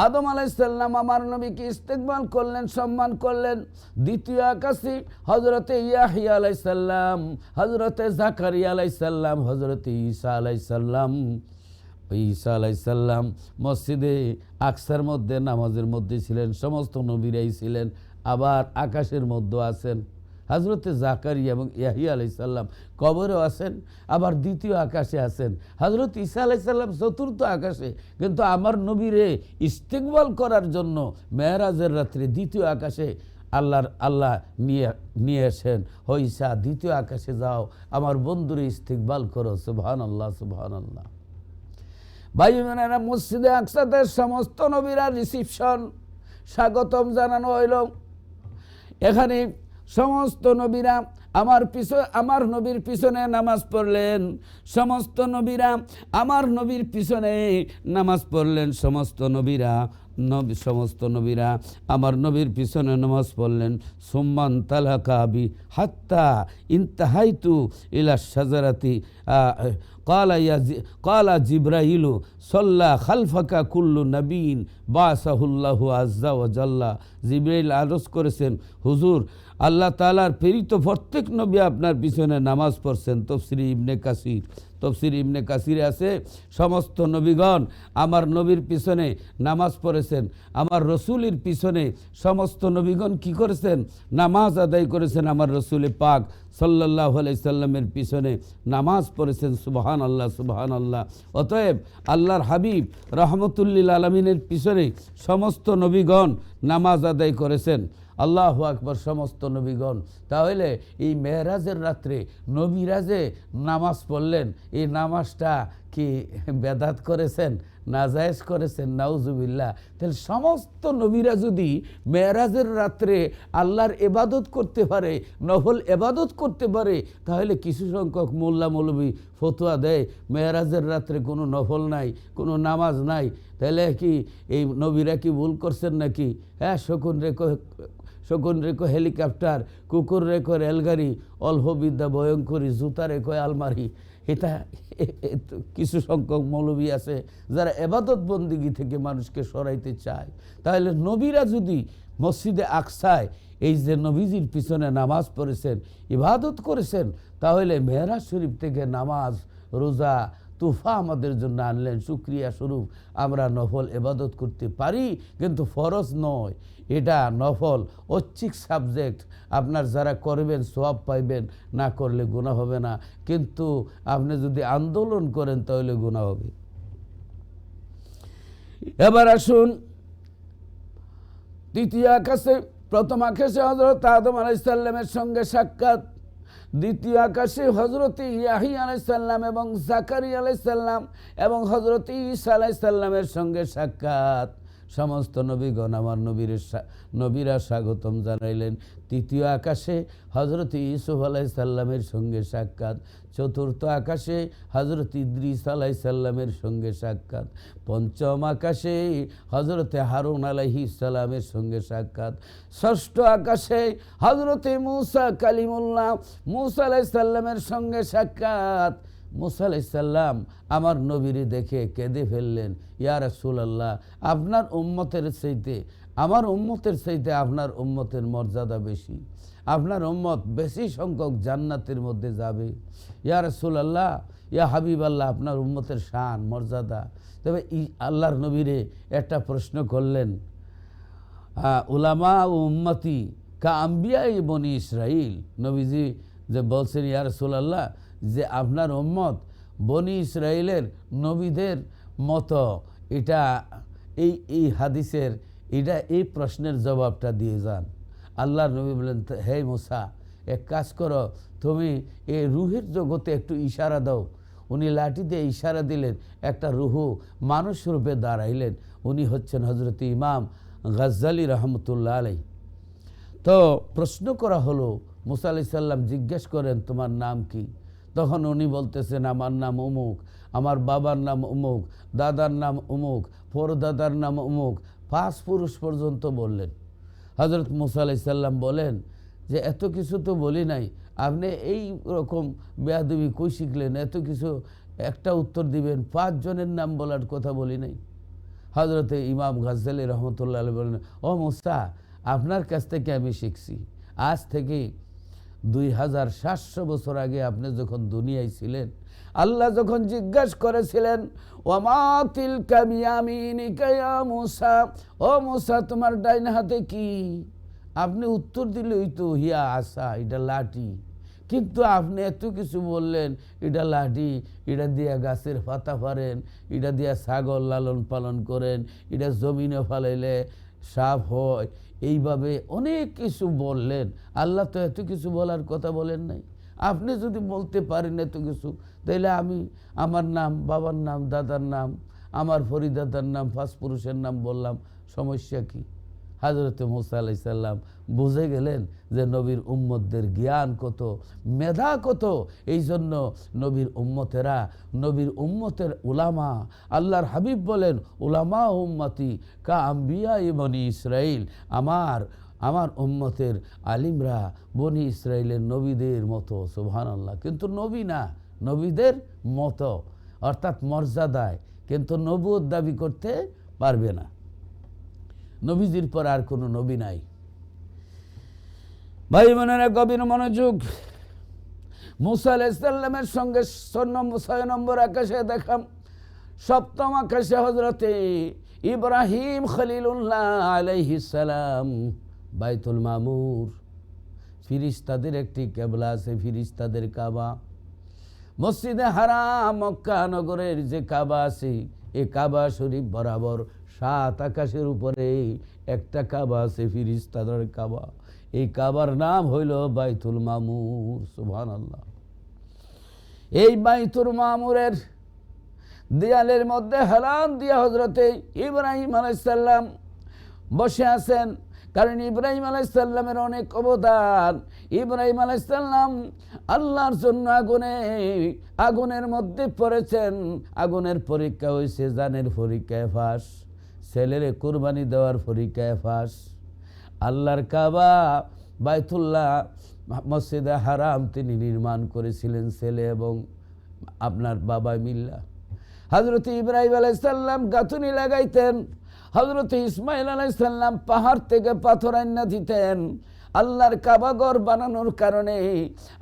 আদম আলাইহিস সালাম আমার নবীকে ইস্তেকবাল করলেন, সম্মান করলেন। দ্বিতীয় আকাশে হযরতে ইয়াহইয়া আলাইহিস সালাম, হযরতে জাকারিয়া আলাইহিস সালাম, হযরতে ঈসা আলাইহিস সালাম ওই ঈসা আলাইসাল্লাম মসজিদে আকসার মধ্যে নামাজের মধ্যে ছিলেন, সমস্ত নবীরাই ছিলেন, আবার আকাশের মধ্যে আছেন। হজরতে জাকারিয়া এবং ইয়াহিয়া আলাইসাল্লাম কবরেও আছেন, আবার দ্বিতীয় আকাশে আছেন। হজরত ঈসা আলাইসাল্লাম চতুর্থ আকাশে, কিন্তু আমার নবীরে ইস্তেকবাল করার জন্য মেরাজের রাত্রে দ্বিতীয় আকাশে আল্লাহ নিয়ে আসেন। ও ঈসা, দ্বিতীয় আকাশে যাও, আমার বন্ধুরে ইস্তেকবাল করো। সুবহানাল্লাহ, সুবহানাল্লাহ। ভাই বোনেরা, মসজিদে আকসাতে সমস্ত নবীরা রিসিপশন, স্বাগতম জানানো হইল। এখানে সমস্ত নবীরা আমার নবীর পিছনে নামাজ পড়লেন। সমস্ত নবীরা আমার নবীর পিছনে নামাজ পড়লেন। সমস্ত নবীরা আমার নবীর পিছনে নামাজ পড়লেন। সুম্মান তালাকাবি হাত্তা ইনতাহাইতু ইলা শাজারাতি কালা জিব্রাইলু সল্লা খালফাকা কুল্লু নবীন বাসাহুল্লাহু আজ্জা ওয়া জাল্লা। জিব্রাইল আরজ করেছেন, হুজুর, আল্লাহ তাআলার প্রেরিত প্রত্যেক নবী আপনার পিছনে নামাজ পড়ছেন। তফসির ইবনে কাসিরে আছে, সমস্ত নবীগণ আমার নবীর পিছনে নামাজ পড়েছেন। আমার রসুলের পিছনে সমস্ত নবীগণ কি করেছেন? নামাজ আদায় করেছেন। আমার রসুল পাক সাল্লাল্লাহু আলাইহি সাল্লামের পিছনে নামাজ পড়েছেন। সুবহানাল্লাহ, সুবহানাল্লাহ। অতএব আল্লাহর হাবিব রহমতুল্লিল আলমিনের পিছনে সমস্ত নবীগণ নামাজ আদায় করেছেন। আল্লাহু আকবার, সমস্ত নবীগণ। তাহলে এই মেরাজের রাত্রে নবীরাজে নামাজ পড়লেন, এই নামাজটা কি বেদাত করেছেন, নাজায়েজ করেছেন? নাউজুবিল্লাহ। তাহলে সমস্ত নবীরা যদি মেরাজের রাত্রে আল্লাহর এবাদত করতে পারে, নফল এবাদত করতে পারে, তাহলে কিছু সংখ্যক মোল্লা মৌলবী ফতোয়া দেয় মেরাজের রাত্রে কোনো নফল নাই, কোনো নামাজ নাই। তাহলে কি এই নবীরা কি ভুল করছেন নাকি? হ্যাঁ, শকুন রেখো হেলিকপ্টার, কুকুর রেখো রেলগাড়ি, অল্প বিদ্যা ভয়ঙ্করী, জুতা রেখো আলমারি। এটা কিছু সংখ্যক মৌলবী আছে যারা এবাদত বন্দিগি থেকে মানুষকে সরাইতে চায়। তাহলে নবীরা যদি মসজিদে আকসায় এই যে নবীজির পিছনে নামাজ পড়েছেন, ইবাদত করেছেন, তাহলে মেহরাজ শরীফ থেকে নামাজ, রোজা, তুফা আমাদের জন্য আনলেন। শুকরিয়া স্বরূপ আমরা নফল এবাদত করতে পারি, কিন্তু ফরজ নয়। এটা নফল, ঐচ্ছিক সাবজেক্ট। আপনার যারা করবেন সওয়াব পাইবেন, না করলে গুনাহ হবে না। কিন্তু আপনি যদি আন্দোলন করেন তাহলে গুনাহ হবে। এবার আসুন দ্বিতীয় আকাশে। প্রথম আকাশে হযরত আদম আলাইহিস সালামের সঙ্গে সাক্ষাৎ, দ্বিতীয় আকাশে হযরত ইয়াহিয়া আলাইহিস সালাম এবং জাকারিয়া আলাইহিস সালাম এবং হযরত ঈসা আলাইহিস সালামের সঙ্গে সাক্ষাৎ। সমস্ত নবীগণ আমার নবীরা স্বাগতম জানাইলেন। তৃতীয় আকাশে হযরত ইউসুফ আলাইহিস সালামের সঙ্গে সাক্ষাৎ। চতুর্থ আকাশে হযরত ইদ্রিস আলাইহিস সালামের সঙ্গে সাক্ষাৎ। পঞ্চম আকাশে হযরত হারুন আলাইহিস সালামের সঙ্গে সাক্ষাৎ। ষষ্ঠ আকাশে হযরত মুসা কালিমুল্লাহ মুসা আলাইহিস সালামের সঙ্গে সাক্ষাৎ। মুসা আলাইহিস সালাম আমার নবীরে দেখে কেঁদে ফেললেন, ইয়া রাসূলুল্লাহ, আপনার উম্মতের চাইতে আমার উম্মতের চাইতে আপনার উম্মতের মর্যাদা বেশি, আপনার উম্মত বেশি সংখ্যক জান্নাতের মধ্যে যাবে। ইয়া রাসূলুল্লাহ, ইয়া হাবিবাল্লাহ, আপনার উম্মতের শান মর্যাদা। তবে আল্লাহর নবীরে একটা প্রশ্ন করলেন, উলামা ও উম্মতি কা আম্বিয়া বনি ইসরাইল। নবীজি যে বলছেন, ইয়া রাসূলুল্লাহ, যে আপনার উম্মত বনি ইসরাইলের নবীদের মতো। এটা এই হাদিসের এই প্রশ্নের জবাবটা দিয়ে যান। আল্লাহর নবী বলেন, হে মুসা, এক কাজ করো, তুমি এই রুহের জগতে একটু ইশারা দাও। উনি লাঠি দিয়ে ইশারা দিলেন, একটা রুহু মানুষ রূপে দাঁড়াইলেন। উনি হচ্ছেন হযরত ইমাম গাজ্জালী রহমতুল্লাহ আলাইহি। তো প্রশ্ন করা হলো, মুসা আলাইহিস সালাম জিজ্ঞেস করেন, তোমার নাম কি? তখন উনি বলতেছেন, আমার নাম অমুক, আমার বাবার নাম অমুক, দাদার নাম অমুক, পরদাদার নাম অমুক। 5 পুরুষ পর্যন্ত বললেন। হযরত মুসা আলাইহিস সালাম বলেন যে, এত কিছু তো বলি নাই, আপনি এই রকম বেয়াদবি কই শিখলেন? এত কিছু একটা উত্তর দিবেন, 5 জনের নাম বলার কথা বলি নাই। হযরত ইমাম গাজ্জালী রহমতুল্লাহ আলাইহি বলেন, ও মুসা, আপনার কাছ থেকে আমি শিখছি। আজ থেকে 2700 বছর আগে আপনি যখন দুনিয়ায় ছিলেন, আল্লাহ যখন জিজ্ঞাসা করেছিলেন ওয়ামা তিলকা বিয়ামিনিকা ইয়া মূসা, ও মূসা তোমার ডাইন হাতে কি, আপনি উত্তর দিলেই তো হিয়া আসা, এটা লাঠি। কিন্তু আপনি এত কিছু বললেন, এটা লাঠি, এটা দিয়া গাছের পাতা পারেন, এটা দিয়া ছাগল লালন পালন করেন, এটা জমিনে ফালাইলে সাপ হয়, এইভাবে অনেক কিছু বললেন। আল্লাহ তো এত কিছু বলার কথা বলেন নাই। আপনি যদি বলতে পারেন এত কিছু, তাইলে আমি আমার নাম, বাবার নাম, দাদার নাম, আমার পরিদাদার নাম, 5 পুরুষের নাম বললাম, সমস্যা কি? হযরত মূসা আলাইহিস সালাম বুঝে গেলেন যে নবীর উম্মতদের জ্ঞান কত, মেধা কত। এই জন্য নবীর উম্মতেরা, নবীর উম্মতের উলামা, আল্লাহর হাবিব বলেন উলামা উম্মতি কা আম্বিয়া বনি ইসরাইল, আমার উম্মতের আলিমরা বনি ইসরাইলের নবীদের মতো। সুবহানাল্লাহ। কিন্তু নবী না, নবীদের মতো, অর্থাৎ মর্যাদায়, কিন্তু নবুয়ত দাবি করতে পারবে না। নবীজির পর আর কোনো নবী নাই। ভাই বোনেরা, গভীর মনোযোগ। মূসা আলাইহিস সালামের সঙ্গে 6 নম্বর আকাশে দেখাম, 7ম আকাশে হযরতে ইব্রাহিম খলিলুল্লাহ আলাইহিস সালাম, বাইতুল মামুর, ফিরিস্তাদের একটি কিবলা আছে, ফিরিস্তাদের কাবা। মসজিদে হারাম মক্কা নগরের যে কাবা আছে, এই কাবা শরীফ বরাবর 7 আকাশের উপরে একটা কাবা আছে, ফিরিস্তাদের কাবা। এই কাবার নাম হইল বাইতুল মামুর। সুবহানাল্লাহ। এই বাইতুল মামুরের দেয়ালের মধ্যে হেলান দিয়ে হযরতে ইব্রাহিম আলাইহিস সালাম বসে আছেন। কারণ ইব্রাহিম আলাইহিস সালামের অনেক অবদান। ইব্রাহিম আলাইহিস সালাম আল্লাহর জন্য আগুনের মধ্যে পড়েছেন। আগুনের পরীক্ষা হয়েছে, জানের পরীক্ষায় ফাঁস, ছেলেরে কুরবানি দেওয়ার পরীক্ষায় ফাঁস। আল্লাহর কাবা বাইতুল্লাহ মসজিদে হারাম তিনি নির্মাণ করেছিলেন ছেলে এবং আপনার বাবা মিল্লা। হযরত ইব্রাহিম আলাইহিস সালাম গাঁথুনি লাগাইতেন, হযরত ইসমাইল আলাইহিস সালাম পাহাড় থেকে পাথর আইনা দিতেন। আল্লাহর কাবা ঘর বানানোর কারণে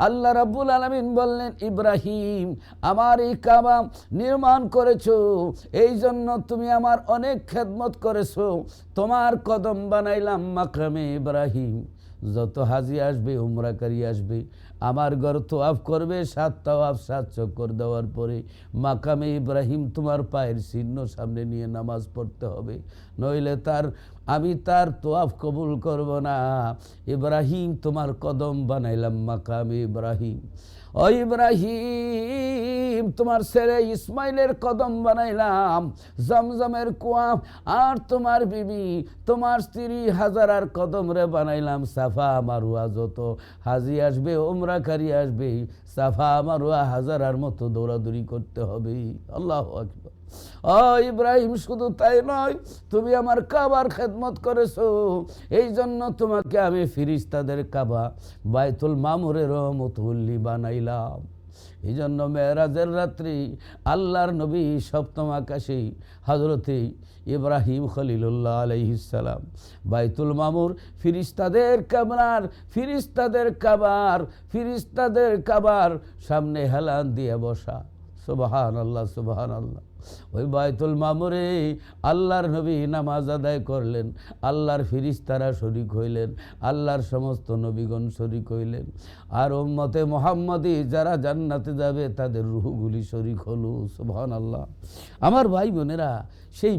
আল্লাহ রাব্বুল আলামিন বললেন, ইব্রাহিম আমার এই কাবা নির্মাণ করেছো, এই জন্য তুমি আমার অনেক খেদমত করেছো, তোমার কদম বানাইলাম মাকামে ইব্রাহিম। যত হাজি আসবে, উমরাকারী আসবে, আমার ঘর তোয়াফ করবে, 7 তাওয়াফ 7 চক্কর দেওয়ার পরে মাকামে ইব্রাহিম তোমার পায়ের চিহ্ন সামনে নিয়ে নামাজ পড়তে হবে, নইলে আমি তার তোয়াফ কবুল করব না। ইব্রাহিম তোমার কদম বানাইলাম মাকামে ইব্রাহিম। ও ইব্রাহিম তোমার ছেলে ইসমাইলের কদম বানাইলাম জমজমের কুয়া, আর তোমার বিবি, তোমার স্ত্রী হাজারার কদম রে বানাইলাম সাফা মারুয়া। যত হাজি আসবে, উমরাকারী আসবে, সাফা মারুয়া হাজারার মতো দৌড়াদৌড়ি করতে হবে। আল্লাহু আকবার। ও ইব্রাহিম শুধু তাই নয়, তুমি আমার কাবার খেদমত করেছো, এই জন্য তোমাকে আমি ফিরিস্তাদের কাবা বাইতুল মামুরের মুতওয়াল্লি বানাইলাম। এই জন্য মেরাজের রাত্রি আল্লাহর নবী 7ম আকাশে হযরতে ইব্রাহিম খলিলুল্লাহ আলাইহিস সালাম বাইতুল মামুর ফিরিস্তাদের কাবার সামনে হেলান দিয়ে বসা। সুবহানাল্লাহ, সুবহানাল্লাহ। ওই বাইতুল মামুরে আল্লাহর নবী নামাজ আদায় করলেন, আল্লাহর ফিরিস্তারা শরীক হইলেন, আল্লাহর সমস্ত নবীগণ শরীক হইলেন, আর উম্মতে মুহাম্মদী যারা জান্নাতে যাবে তাদের রূহগুলি শরীক হলো। সুবহানাল্লাহ। আমার ভাই বোনেরা, সেই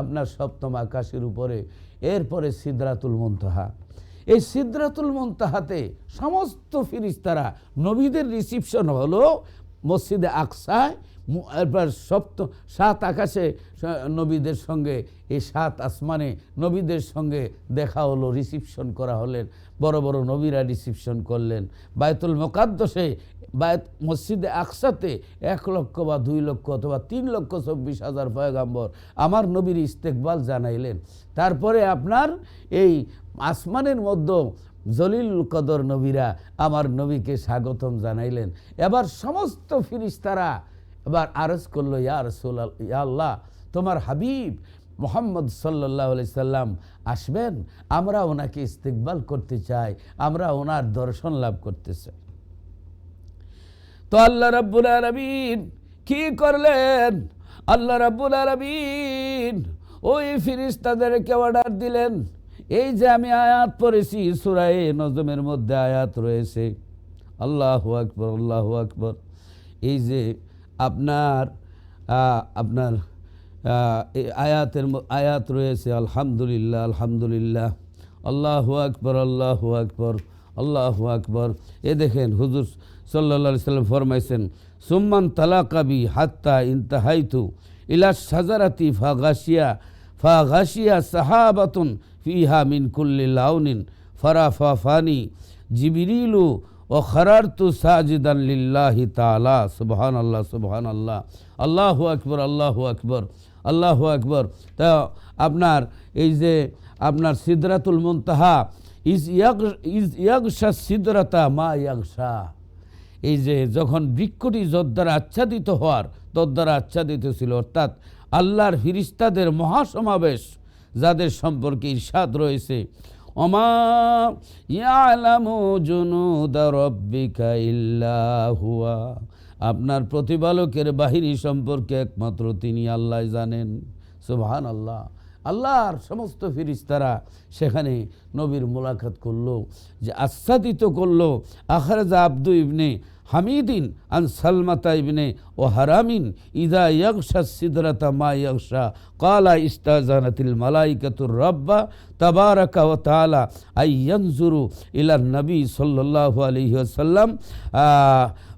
আপনার 7ম আকাশের উপরে, এরপরে সিদরাতুল মুনতাহা। এই সিদরাতুল মুনতাহাতে সমস্ত ফিরিস্তারা, নবীদের রিসিপশন হলো মসজিদে আকসায়। এরপর 7 আকাশে নবীদের সঙ্গে, এই 7 আসমানে নবীদের সঙ্গে দেখা হলো, রিসিপশন করা হলেন, বড় বড় নবীরা রিসিপশন করলেন। বায়তুল মুকাদ্দাসে, মসজিদে আকসাতে 1 লক্ষ বা 2 লক্ষ অথবা 3,24,000 পয়গাম্বর আমার নবীর ইস্তেকবাল জানাইলেন। তারপরে আপনার এই আসমানের মধ্যে জলিল কদর নবীরা আমার নবীকে স্বাগতম জানাইলেন। এবার সমস্ত ফিরিস্তারা এবার আরজ করলো, ইয়া রাসূলুল্লাহ, ইয়া আল্লাহ, তোমার হাবিব মুহাম্মদ সাল্লাল্লাহু আলাইহি সাল্লাম আসবেন, আমরা ওনাকে ইস্তেকবাল করতে চাই, আমরা ওনার দর্শন লাভ করতে চাই। তো আল্লাহ রাব্বুল আলামিন কি করলেন? আল্লাহ রাব্বুল আলামিন ওই ফেরেশতাদেরকে অর্ডার দিলেন। এই যে আমি আয়াত পড়েছি, সূরা নজমের মধ্যে আয়াত রয়েছে, আল্লাহু আকবার, আল্লাহু আকবার। এই যে আপনার আপনার আয়াত রয়েছে, আলহামদুলিল্লাহ, আলহামদুলিল্লাহ, আল্লাহু আকবার, আল্লাহু আকবার, আল্লাহু আকবার। এ দেখেন হুজুর সাল্লাল্লাহু আলাইহি সাল্লাম ফরমাইছেন, সুম্মান তালাকাবি হাত্তা ইনতাহাইতু ইলা শাজারাতি ফাগাশিয়া সাহাবাতুন ফিহা মিন কুল্লি লাউনিন ফারাফাফানি জিবরিলু ও খারারতু সাজিদান লিল্লাহি তাআলা। সুবহানাল্লাহ, সুবহানাল্লাহ, আল্লাহু আকবার, আল্লাহু আকবার, আল্লাহু আকবার। তা আপনার এই যে আপনার সিদরাতুল মুনতাহা, ইজ ইয়াগশা সিদরাতা মা ইয়াগশা, এই যে যখন বৃক্ষটি যদ্বারা আচ্ছাদিত হওয়ার তদ্বারা আচ্ছাদিত ছিল, অর্থাৎ আল্লাহর ফিরিস্তাদের মহাসমাবেশ, যাদের সম্পর্কে ইরশাদ রয়েছে, ওমা ইয়ালামু জুনুদা রাব্বিকা ইল্লা হুয়া, আপনার প্রতিপালকের বাহিনী সম্পর্কে একমাত্র তিনি আল্লাহ জানেন। সুবহানাল্লাহ। আল্লাহর সমস্ত ফেরেশতারা সেখানে নবীর মোলাকাত করলো, যে আচ্ছাদিত করলো। আখরাজা আব্দু ইবনে হামিদিন আন সালমাতা ইবনে ও হারামিন ইদা ইয়াগশা সিদরাতা মা ইয়াগশা ক্বালা ইস্তাজানাতিল মালাইকাতুর রাব্বা তাবারাকা ওয়া তাআলা আইয়ানজুরু ইলা নবী সাল্লাল্লাহু আলাইহি ওয়াসাল্লাম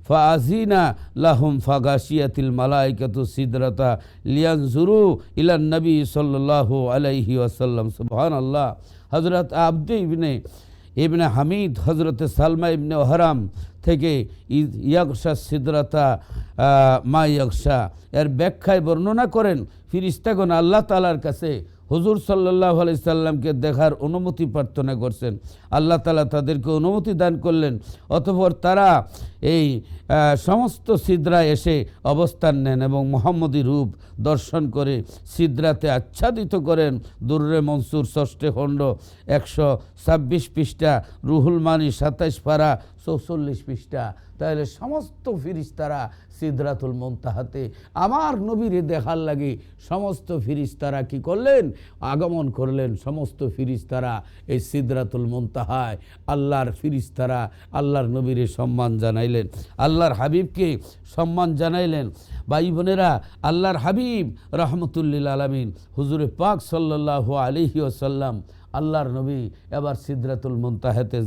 ফাআজিনা লাহুম ফাগাশিয়াতিল মালাইকাতু সিদরাতা লিয়ানজুরু ইলা নবী সাল্লাল্লাহু আলাইহি ওয়াসাল্লাম। সুবহানাল্লাহ। হযরত আব্দু ইবনে হামিদ হযরত সালমা ইবনে হারাম থেকে ইয়াগশা সিদরাতা মা ইয়াগশা এর ব্যাখ্যায় বর্ণনা করেন, ফিরিস্তাগণ আল্লাহ তাআলার কাছে হুজুর সাল্লাল্লাহু আলাইহি সাল্লামকে দেখার অনুমতি প্রার্থনা করছেন। আল্লাহ তাআলা তাদেরকে অনুমতি দান করলেন। অতঃপর তারা এই সমস্ত সিদরায় এসে অবস্থান নেন এবং মুহাম্মদী রূপ দর্শন করে সিদরাতে আচ্ছাদিত করেন। দুররে মনসুর ৬ষ্ঠ খণ্ড ১২৬ পৃষ্ঠা, রুহুল মানি ২৭ পারা ৪৪ পৃষ্ঠা। তাহলে সমস্ত ফিরিস্তারা সিদরাতুল মুনতাহাতে আমার নবীরে দেখার লাগে সমস্ত ফিরিস্তারা কি করলেন? আগমন করলেন। সমস্ত ফিরিস্তারা এই সিদরাতুল মুনতাহায় আল্লাহর ফিরিস্তারা আল্লাহর নবীরে সম্মান জানাইলেন, আল্লাহর হাবিবকে সম্মান জানাইলেন। ভাই বোনেরা, আল্লাহর হাবিব রহমতুল্লিল আলামিন হুজুরে পাক সাল্লাল্লাহু আলাইহি ওয়াসাল্লাম আল্লাহর নবী এবার সিদরাতুল মুনতাহাতে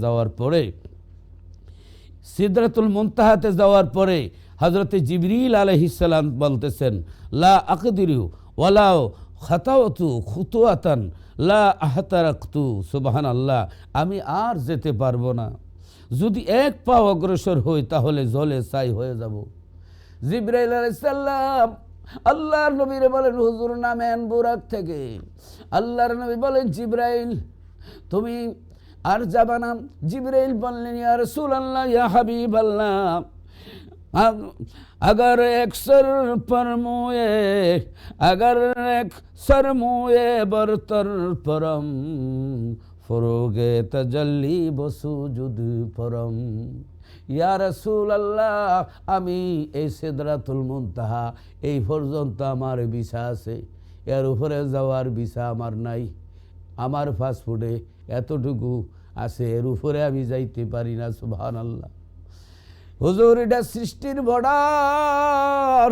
যাওয়ার পরে হযরতে জিবরিল আলাইহিস সালাম বলতেছেন, লা আকদিরু ওয়ালাউ খাতাওতু খুতুয়াতান লা আহতারাকতু। সুবহানাল্লাহ। আমি আর যেতে পারবো না, যদি এক পা অগ্রসর হই তাহলে জলে ছাই হয়ে যাব। জিবরাইল আলাইহিস সালাম আল্লাহর নবীরে বলেন, হুজুর নামেন বুরাক থেকে। আল্লাহর নবী বলেন, জিবরাইল তুমি আর যাবা না? জিবরাইল বললেন, ইয়া রাসূলুল্লাহ, ইয়া হাবিবাল্লাহ, अगर एक सर पर मुए अगर एक सर मुए बरतर परम फरोगे तजल्ली बसुजुद परम। ইয়া রাসূলুল্লাহ, আমি এই সিদরাতুল মুনতাহা এই পর্যন্ত আমার ভিসা আছে, এর উপরে যাওয়ার ভিসা আমার নাই। আমার পাসপোর্টে এতটুকু আছে, এর উপরে আমি যাইতে পারি না। সুবহানাল্লাহ। হুজুর, এটা সৃষ্টির বর্ডার,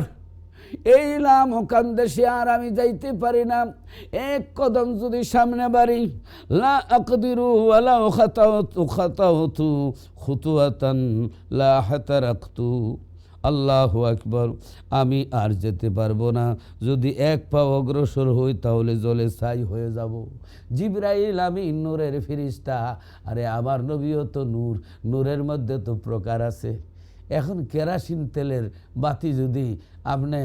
এই নাম ওখান দেশে আর আমি যাইতে পারি না। এক কদম যদি সামনে বাড়ি, লা আকদিরু ওয়ালা খাতাওতু খুতুয়াতান লা হাতারাকতু। আল্লাহু আকবার। আমি আর যেতে পারবো না, যদি এক পা অগ্রসর হই তাহলে জলে ছাই হয়ে যাব। জিবরাইল আমিন নূরের ফেরেশতা, আরে আমার নবীও তো নূর, নূরের মধ্যে তো প্রকার আছে। এখন কেরাসিন তেলের বাতি যদি আপনি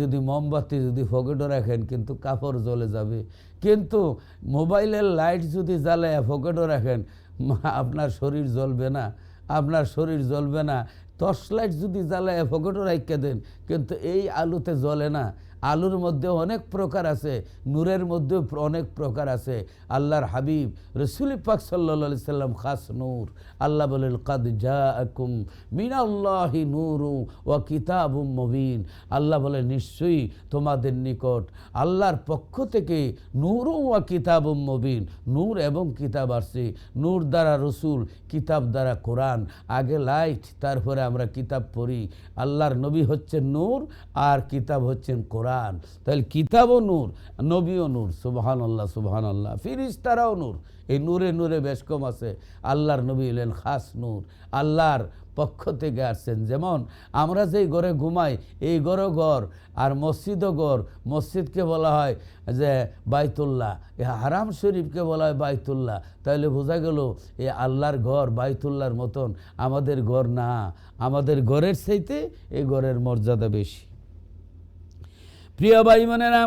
যদি মোমবাতি যদি পকেটে রাখেন কিন্তু কাপড় জ্বলে যাবে, কিন্তু মোবাইলের লাইট যদি জ্বালায় পকেটে রাখেন আপনার শরীর জ্বলবে না। টর্চ লাইট যদি জ্বালায় পকেটে রাখতে দেন কিন্তু এই আলোতে জ্বলে না, আলুর মধ্যে অনেক প্রকার আছে, নূরের মধ্যে অনেক প্রকার আছে। আল্লাহর হাবিব রসুল পাক সাল্লাল্লাহু আলাইহি সাল্লাম খাস নূর। আল্লাহ বলেন কাদ জাআকুম মিনাল্লাহি নূরু ওয়া কিতাবুম মুবিন। আল্লাহ বলে নিশ্চয়ই তোমাদের নিকট আল্লাহর পক্ষ থেকে নূরু ওয়া কিতাবুম মুবিন, নূর এবং কিতাব আসছে। নূর দ্বারা রসুল, কিতাব দ্বারা কোরআন। আগে লাইট, তারপরে আমরা কিতাব পড়ি। আল্লাহর নবী হচ্ছেন নূর আর কিতাব হচ্ছেন কোরআন। তাহলে কিতাবও নূর, নবীও নূর। সুবহানাল্লাহ সুবহানাল্লাহ। ফেরেশতারাও নূর। এই নূরে নূরে বেশ কম আছে। আল্লাহর নবী হলেন খাস নূর, আল্লাহর পক্ষ থেকে আসছেন। যেমন আমরা যেই ঘরে ঘুমাই, এই ঘরও ঘর, আর মসজিদও ঘর। মসজিদকে বলা হয় যে বাইতুল্লাহ, এ হারাম শরীফকে বলা হয় বাইতুল্লাহ। তাহলে বোঝা গেল এই আল্লাহর ঘর বাইতুল্লাহর মতন আমাদের ঘর না, আমাদের ঘরের চাইতে এই ঘরের মর্যাদা বেশি। প্রিয় ভাই বোনেরা,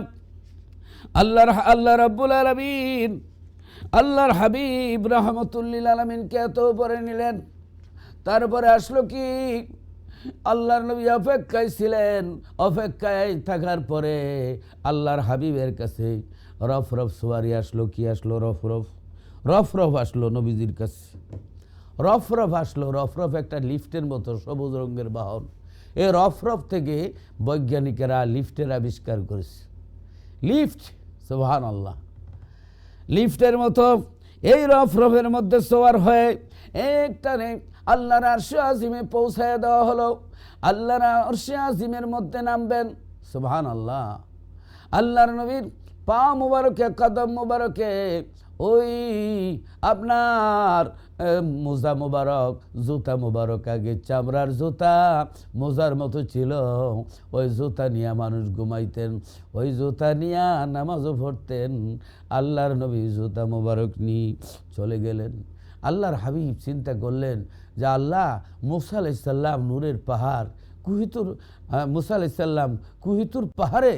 আল্লাহ রাব্বুল আলামিন আল্লাহর হাবিব রাহমাতুল্লিল আলামিনকে এত উপরে নিলেন। তারপরে আসলো কি, আল্লাহর নবী অপেক্ষায় ছিলেন। অপেক্ষায় থাকার পরে আল্লাহর হাবিবের কাছে রফ রফ সোয়ারি আসলো। কি আসলো? রফ রফ। রফ রফ আসলো নবীজির কাছে। রফ রফ আসলো। রফ রফ একটা লিফটের মতো সবুজ রঙের বাহন। এই রফ রফ থেকে বৈজ্ঞানিকেরা লিফটের আবিষ্কার করেছে। লিফট, সুবহানাল্লাহ। লিফটের মতো এই রফ রফের মধ্যে সওয়ার হয়ে একটানে আল্লাহর আরশে আজিমে পৌঁছায় দেওয়া হলো। আল্লাহর আরশে আজিমের মধ্যে নামবেন। সুবহানাল্লাহ। আল্লাহর নবীর পা মুবারকে, কদম মুবারকে ওই আপনার মোজা মুবারক, জুতা মুবারক, আগে চামড়ার জুতা মোজার মতো ছিল। ওই জুতা নিয়ে মানুষ ঘুমাইতেন, ওই জুতা নিয়ে নামাজও পড়তেন। আল্লাহর নবী জুতা মুবারক নিয়ে চলে গেলেন। আল্লাহর হাবিব চিন্তা করলেন যে আল্লাহ, মুসা আলাইহিস সালাম নূরের পাহাড় কুহিতুর, মুসা আলাইহিস সালাম কুহিতুর পাহাড়ে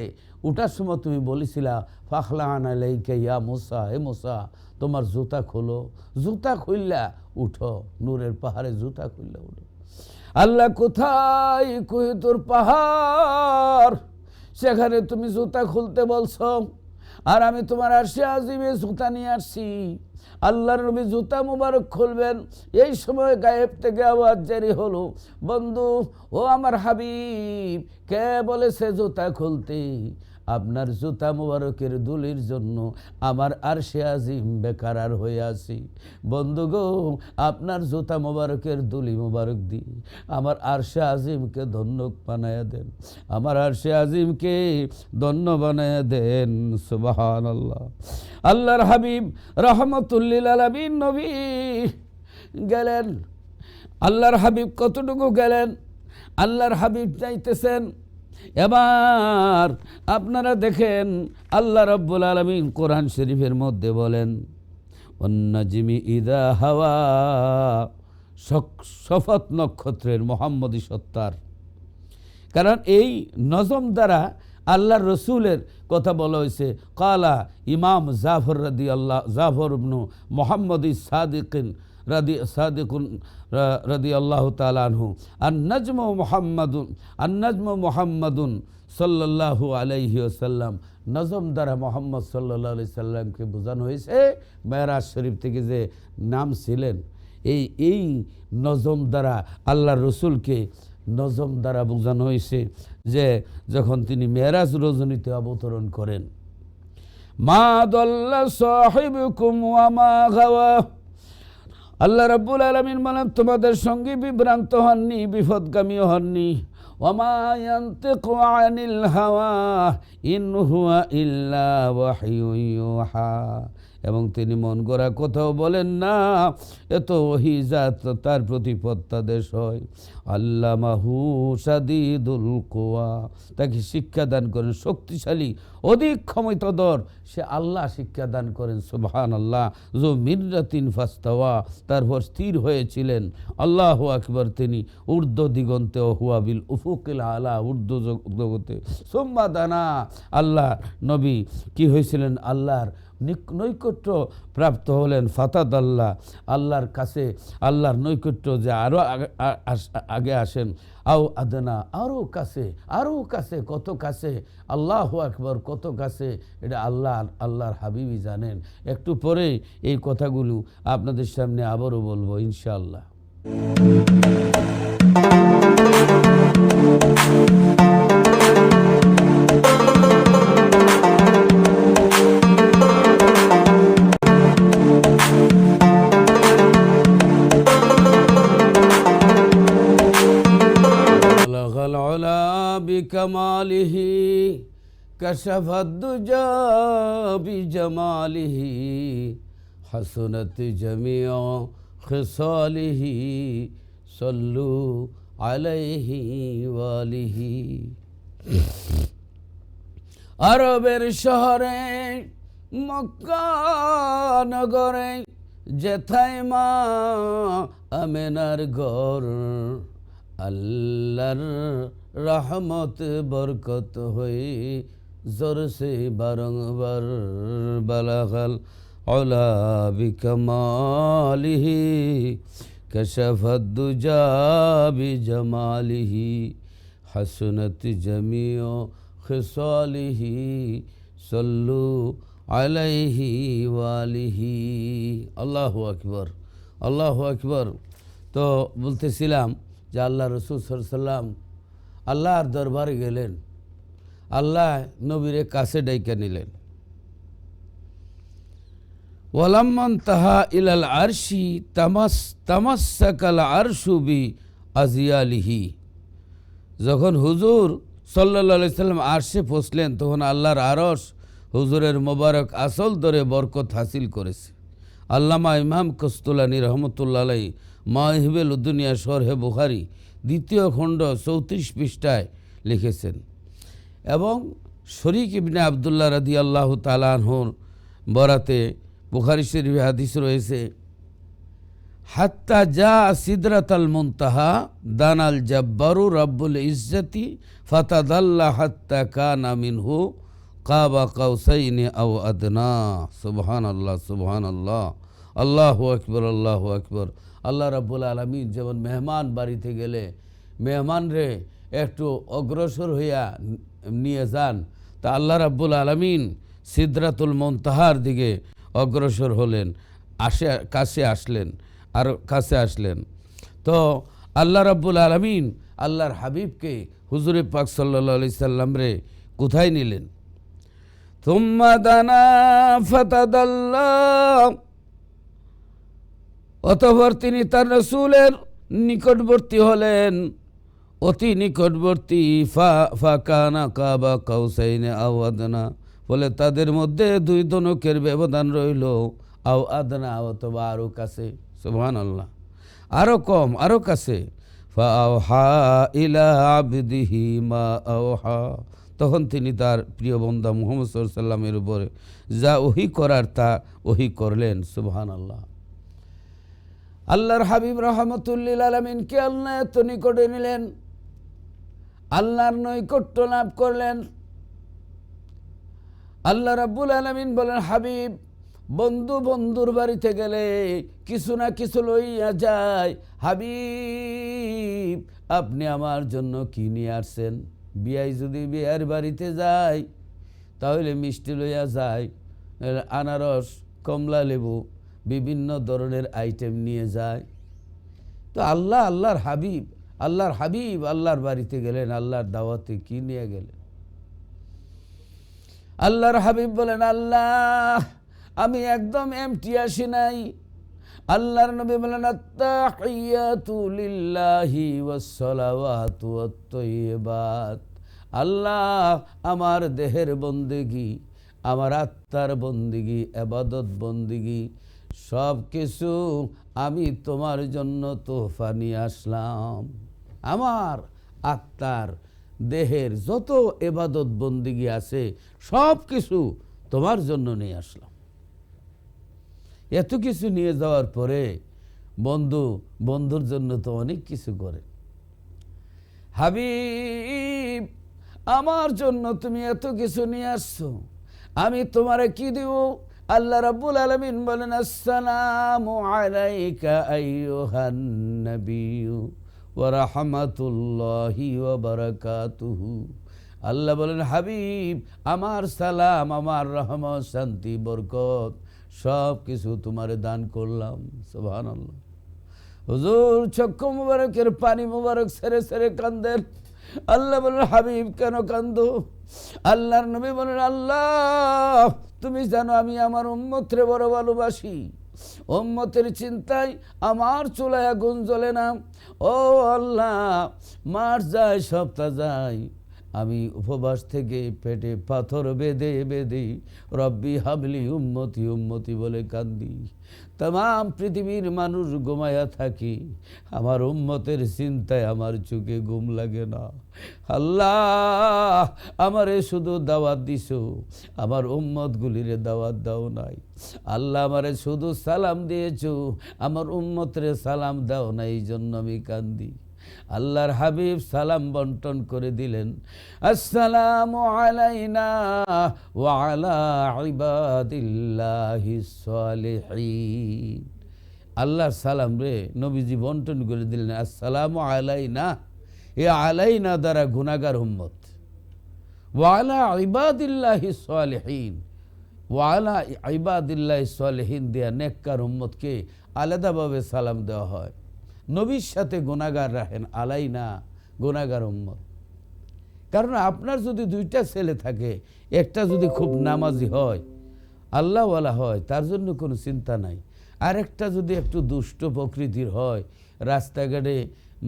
উঠার সময় তুমি বলেছিলা ফাখলান আলাইকা ইয়া মুসা, হে মুসা তোমার জুতা খোলো। জুতা খুললা উঠো, নূরের পাহাড়ে জুতা খুললা উঠো। আল্লাহ কোথায়? কুহিতুর পাহাড়, সেখানে তুমি জুতা খুলতে বলছো, আর আমি তোমার আরশে আজিমে জুতা নিয়ে আসছি। আল্লাহর নবী জুতা মুবারক খুলবেন, এই সময় গায়েব থেকে আওয়াজ জারি হলো, বন্ধু ও আমার হাবিব, কে বলেছে জুতা খুলতে? আপনার জুতা মুবারকের দুলির জন্য আমার আরশে আজিম বেকারার হয়ে আছি। বন্ধু গো, আপনার জুতা মুবারকের দুলি মুবারক দিয়ে আমার আরশে আজিমকে ধন্য বানায়া দেন, আমার আরশে আজিমকে ধন্য বানায়া দেন। সুবহানাল্লাহ। আল্লাহর হাবিব রাহমাতুল্লিল আলামিন নবী গেলেন। আল্লাহর হাবিব কতটুকু গেলেন? আল্লাহর হাবিব যাইতেছেন। এবার আপনারা দেখেন আল্লাহ রাব্বুল আলামিন কোরআন শরীফের মধ্যে বলেন, ওয়ান্নাজমি ইযা হাওয়া, শপথ নক্ষত্রের মোহাম্মদী সত্তার। কারণ এই নজম দ্বারা আল্লাহর রসুলের কথা বলা হয়েছে। কালা ইমাম জাফর জাফর ইবনু মুহাম্মদ সাদিকিন রাদিয়াল্লাহু তাআলা আনহু, আন-নাজমু মুহাম্মাদুন সাল্লাল্লাহু আলাইহি ওয়াসাল্লাম। নজম দ্বারা মোহাম্মদ সাল্লাল্লাহু আলাইহি সাল্লামকে বোঝানো হয়েছে মেরাজ শরীফ থেকে যে নাম ছিলেন। এই নজম দ্বারা আল্লাহর রসুলকে নজম দ্বারা বোঝানো হয়েছে যে যখন তিনি মেরাজ রজনীতে অবতরণ করেন, মা দাল্লা সাহিবুকুম ওয়া মা গাওয়া। আল্লাহ রাব্বুল আলামিন বলেন, তোমাদের সঙ্গে বিভ্রান্ত হননি, বিপদগামীও হননি। ওয়ামা ইয়ানতিকু আনিল হাওয়া ইন হুয়া ইল্লা ওয়াহয়ুন ইউহা। এবং তিনি মন গড়া কোথাও বলেন না, এত ওহী জাত তার প্রতি প্রত্যাদেশ হয়। আল্লামাহু শাদীদুল কুওয়া, তাকে শিক্ষা দান করেন শক্তিশালী, অধিক ক্ষমতাধর, সে আল্লাহ শিক্ষা দান করেন। সুবহানাল্লাহ। যো মিররাতিন ফাস্তাওয়া, তারপর স্থির হয়েছিলেন। আল্লাহু আকবার। তিনি ঊর্ধ্ব দিগন্তে, হুয়া বিল উফুকিল আলা, ঊর্ধ্ব জগতে। সুম্মা দানা, আল্লাহ নবী কি হয়েছিলেন? আল্লাহর নৈকট্য প্রাপ্ত হলেন। ফাতাদাল্লাহ, আল্লাহর কাছে, আল্লাহর নৈকট্য যে আরও আগে আসেন। আও আদনা, আরও কাছে, আরও কাছে, কত কাছে, আল্লাহু আকবার, কত কাছে, এটা আল্লাহর হাবিবই জানেন। একটু পরেই এই কথাগুলো আপনাদের সামনে আবারও বলবো ইনশাআল্লাহ। بكماله كشف الدجى بجماله حسنت جميع خصاله صلوا عليه وآله। আরবের শহরে মক্কা নগরে যেথায় মা আমেনার ঘর, আল্লাহর রহমত বরকত হয়ে জোরসে বারংবার বালাগাল আলা বিকামালিহি কাশাফাদ দুজা বিজামালিহি হাসনাত জামিউ খিসালিহি সাল্লু আলাইহি ওয়ালিহি। আল্লাহু আকবার, আল্লাহু আকবার। তো বলতেছিলাম যে আল্লাহ রসুল সাল্লাল্লাহু আলাইহি ওয়াসাল্লাম আল্লাহর দরবারে গেলেন, আল্লাহ নবীরে কাছে ডাইকা নিলেন। ওয়ালাম্মান তাহা ইলাল আরশি তামাসসাকাল আরশু বি আজিয়ালিহি। যখন হুজুর সাল্লাল্লাহু আলাইহি সাল্লাম আরশে পৌঁছলেন, তখন আল্লাহর আরশ হুজুরের মোবারক আসল ধরে বরকত হাসিল করেছে। আল্লামা ইমাম কস্তুলানী রহমতুল্লাহ আলাইহি মাওয়াহিবুল দুনিয়া শরহে বুখারী 2য় খণ্ড 34 পৃষ্ঠায় লিখেছেন। এবং শরীক ইবনে আবদুল্লাহ রাদিয়াল্লাহু তাআলা আনহুর বরাতে বুখারী শরীফে হাদিস রয়েছে, হাত্তা জা সিদরাতাল মুনতাহা দানাল জাব্বারু রাব্বুল ইজ্জতি ফাতাদাল্লা হাত্তা কানা মিনহু কাবা কাউসাইনি আও আদনা। সুবহানাল্লাহ, সুবহানাল্লাহ, আল্লাহু আকবার, আল্লাহু আকবার। আল্লাহ রাব্বুল আলামিন যেমন মেহমান বাড়িতে গেলে মেহমানরে একটু অগ্রসর হইয়া নিয়ে যান, তা আল্লাহ রাব্বুল আলামিন সিদরাতুল মুনতাহার দিকে অগ্রসর হলেন, কাছে আসলেন। তো আল্লাহ রাব্বুল আলামিন আল্লাহর হাবিবকে হুজুরে পাক সাল্লাল্লাহু আলাইহি সাল্লাম রে কোথায় নিলেন? থুম্মা দানা ফাতাদাল্লা, অতঃপর তিনি তার রাসূলের নিকটবর্তী হলেন, অতি নিকটবর্তী। ফাকানা কাবা কাউসাইনি আও আদনা, বলে তাদের মধ্যে 2 দনকের ব্যবধান রইল। আও আদনা, অথবা আরও কাছে। সুবহানাল্লাহ, আরও কম, আরও কাছে। ফাআওহা ইলা আবদিহি মা আওহা, তখন তিনি তার প্রিয় বান্দা মুহাম্মদ সাল্লাল্লাহু আলাইহি সাল্লামের উপরে যা ওহী করার তা ওহী করলেন। সুবহানাল্লাহ। আল্লাহর হাবিব রাহমাতুল লিল আলামিনকে আল্লাহ এত নিকটে নিলেন, আল্লাহর নৈকট্য লাভ করলেন। আল্লাহ রাব্বুল আলামিন বলেন, হাবিব, বন্ধুর বাড়িতে গেলে কিছু না কিছু লইয়া যায়। হাবিব, আপনি আমার জন্য কি নিয়ে আসছেন? বিয়াই যদি বিয়ার বাড়িতে যায় তাহলে মিষ্টি লইয়া যায়, আনারস, কমলা লেবু, বিভিন্ন ধরনের আইটেম নিয়ে যায়। তো আল্লাহর হাবিব আল্লাহর বাড়িতে গেলেন, আল্লাহর দাওয়াতে কি নিয়ে গেলেন? আল্লাহর হাবিব বলেন, আল্লাহ, আমি একদম এমটি আসি নাই। আল্লাহর নবী বলেন, আত্তাহিয়াতু লিল্লাহি ওয়াস সালাওয়াতু ওয়াত তাইয়্যিবাত। আল্লাহ, আমার দেহের বন্দেগী, আমার আত্মার বন্দেগী, ইবাদত বন্দেগী সব কিছু আমি তোমার জন্য তোহফা নিয়ে আসলাম। আমার আত্মার দেহের যত ইবাদত বন্দেগী আছে সব কিছু তোমার জন্য নিয়ে আসলাম। এত কিছু নিয়ে যাওয়ার পরে বন্ধুর জন্য তো অনেক কিছু করে। হাবিব, আমার জন্য তুমি এত কিছু নিয়ে আসছো, আমি তোমারে কি দিব? আল্লাহ রাব্বুল আলামিন বলেন, আসসালামু আলাইকা আইয়ুহান নাবিয়্যু ওয়া রাহমাতুল্লাহি ওয়া বারাকাতুহু। আল্লাহ বলেন, হাবিব আমার সালাম, আমার রহমত, শান্তি, বরকত সব কিছু তোমারে দান করলাম। সুবহানাল্লাহ। হুজুর চক্ষু মুবারকের পানি মুবারক ছেড়ে ছেড়ে কান্দেন। আল্লাহ বলেন, হাবিব কেন কান্দো? আল্লাহর নবী বলেন, আল্লাহ তুমি জানো আমি আমার উম্মতরে বড় ভালোবাসি, উম্মতের চিন্তায় আমার চুলায় আগুন জ্বলে না। ও আল্লাহ, মাস যায় সপ্তাহ যায়, আমি উপবাস থেকে পেটে পাথর বেঁধে বেঁধে রব্বি হাবলি উম্মতি উম্মতি বলে কান্দি। তাম পৃথিবীর মানুষ ঘুমায়া থাকি, আমার উম্মতের চিন্তায় আমার চোখে ঘুম লাগে না। আল্লাহ আমারে শুধু দাওয়াত দিছো, আমার উম্মতগুলিরে দাওয়াত দাও নাই। আল্লাহ আমারে শুধু সালাম দিয়েছো, আমার উম্মতরে সালাম দাও না, এই জন্য আমি কান্দি। আল্লাহর হাবিব সালাম বন্টন করে দিলেন, আসসালামু আলাইনা ওয়া আলা ইবাদিল্লাহিস সালিহিন। আল্লাহর সালাম রে নবীজি বন্টন করে দিলেন, আসসালামু আলাইনা, এ আলাইনা দ্বারা গুনাহগার উম্মত, ওয়া আলা ইবাদিল্লাহিস সালিহিন, ওয়া আলা ইবাদিল্লাহিস সালিহিন দিয়া নেককার উম্মতকে আলাদাভাবে সালাম দেওয়া হয়। নবীর সাথে গুনাহগার রাখেন আলাইনা, গুনাহগার উম্মত। কারণ আপনার যদি দুইটা ছেলে থাকে, একটা যদি খুব নামাজি হয়, আল্লাহওয়ালা হয়, তার জন্য কোনো চিন্তা নাই। আরেকটা যদি একটু দুষ্ট প্রকৃতির হয়, রাস্তাঘাটে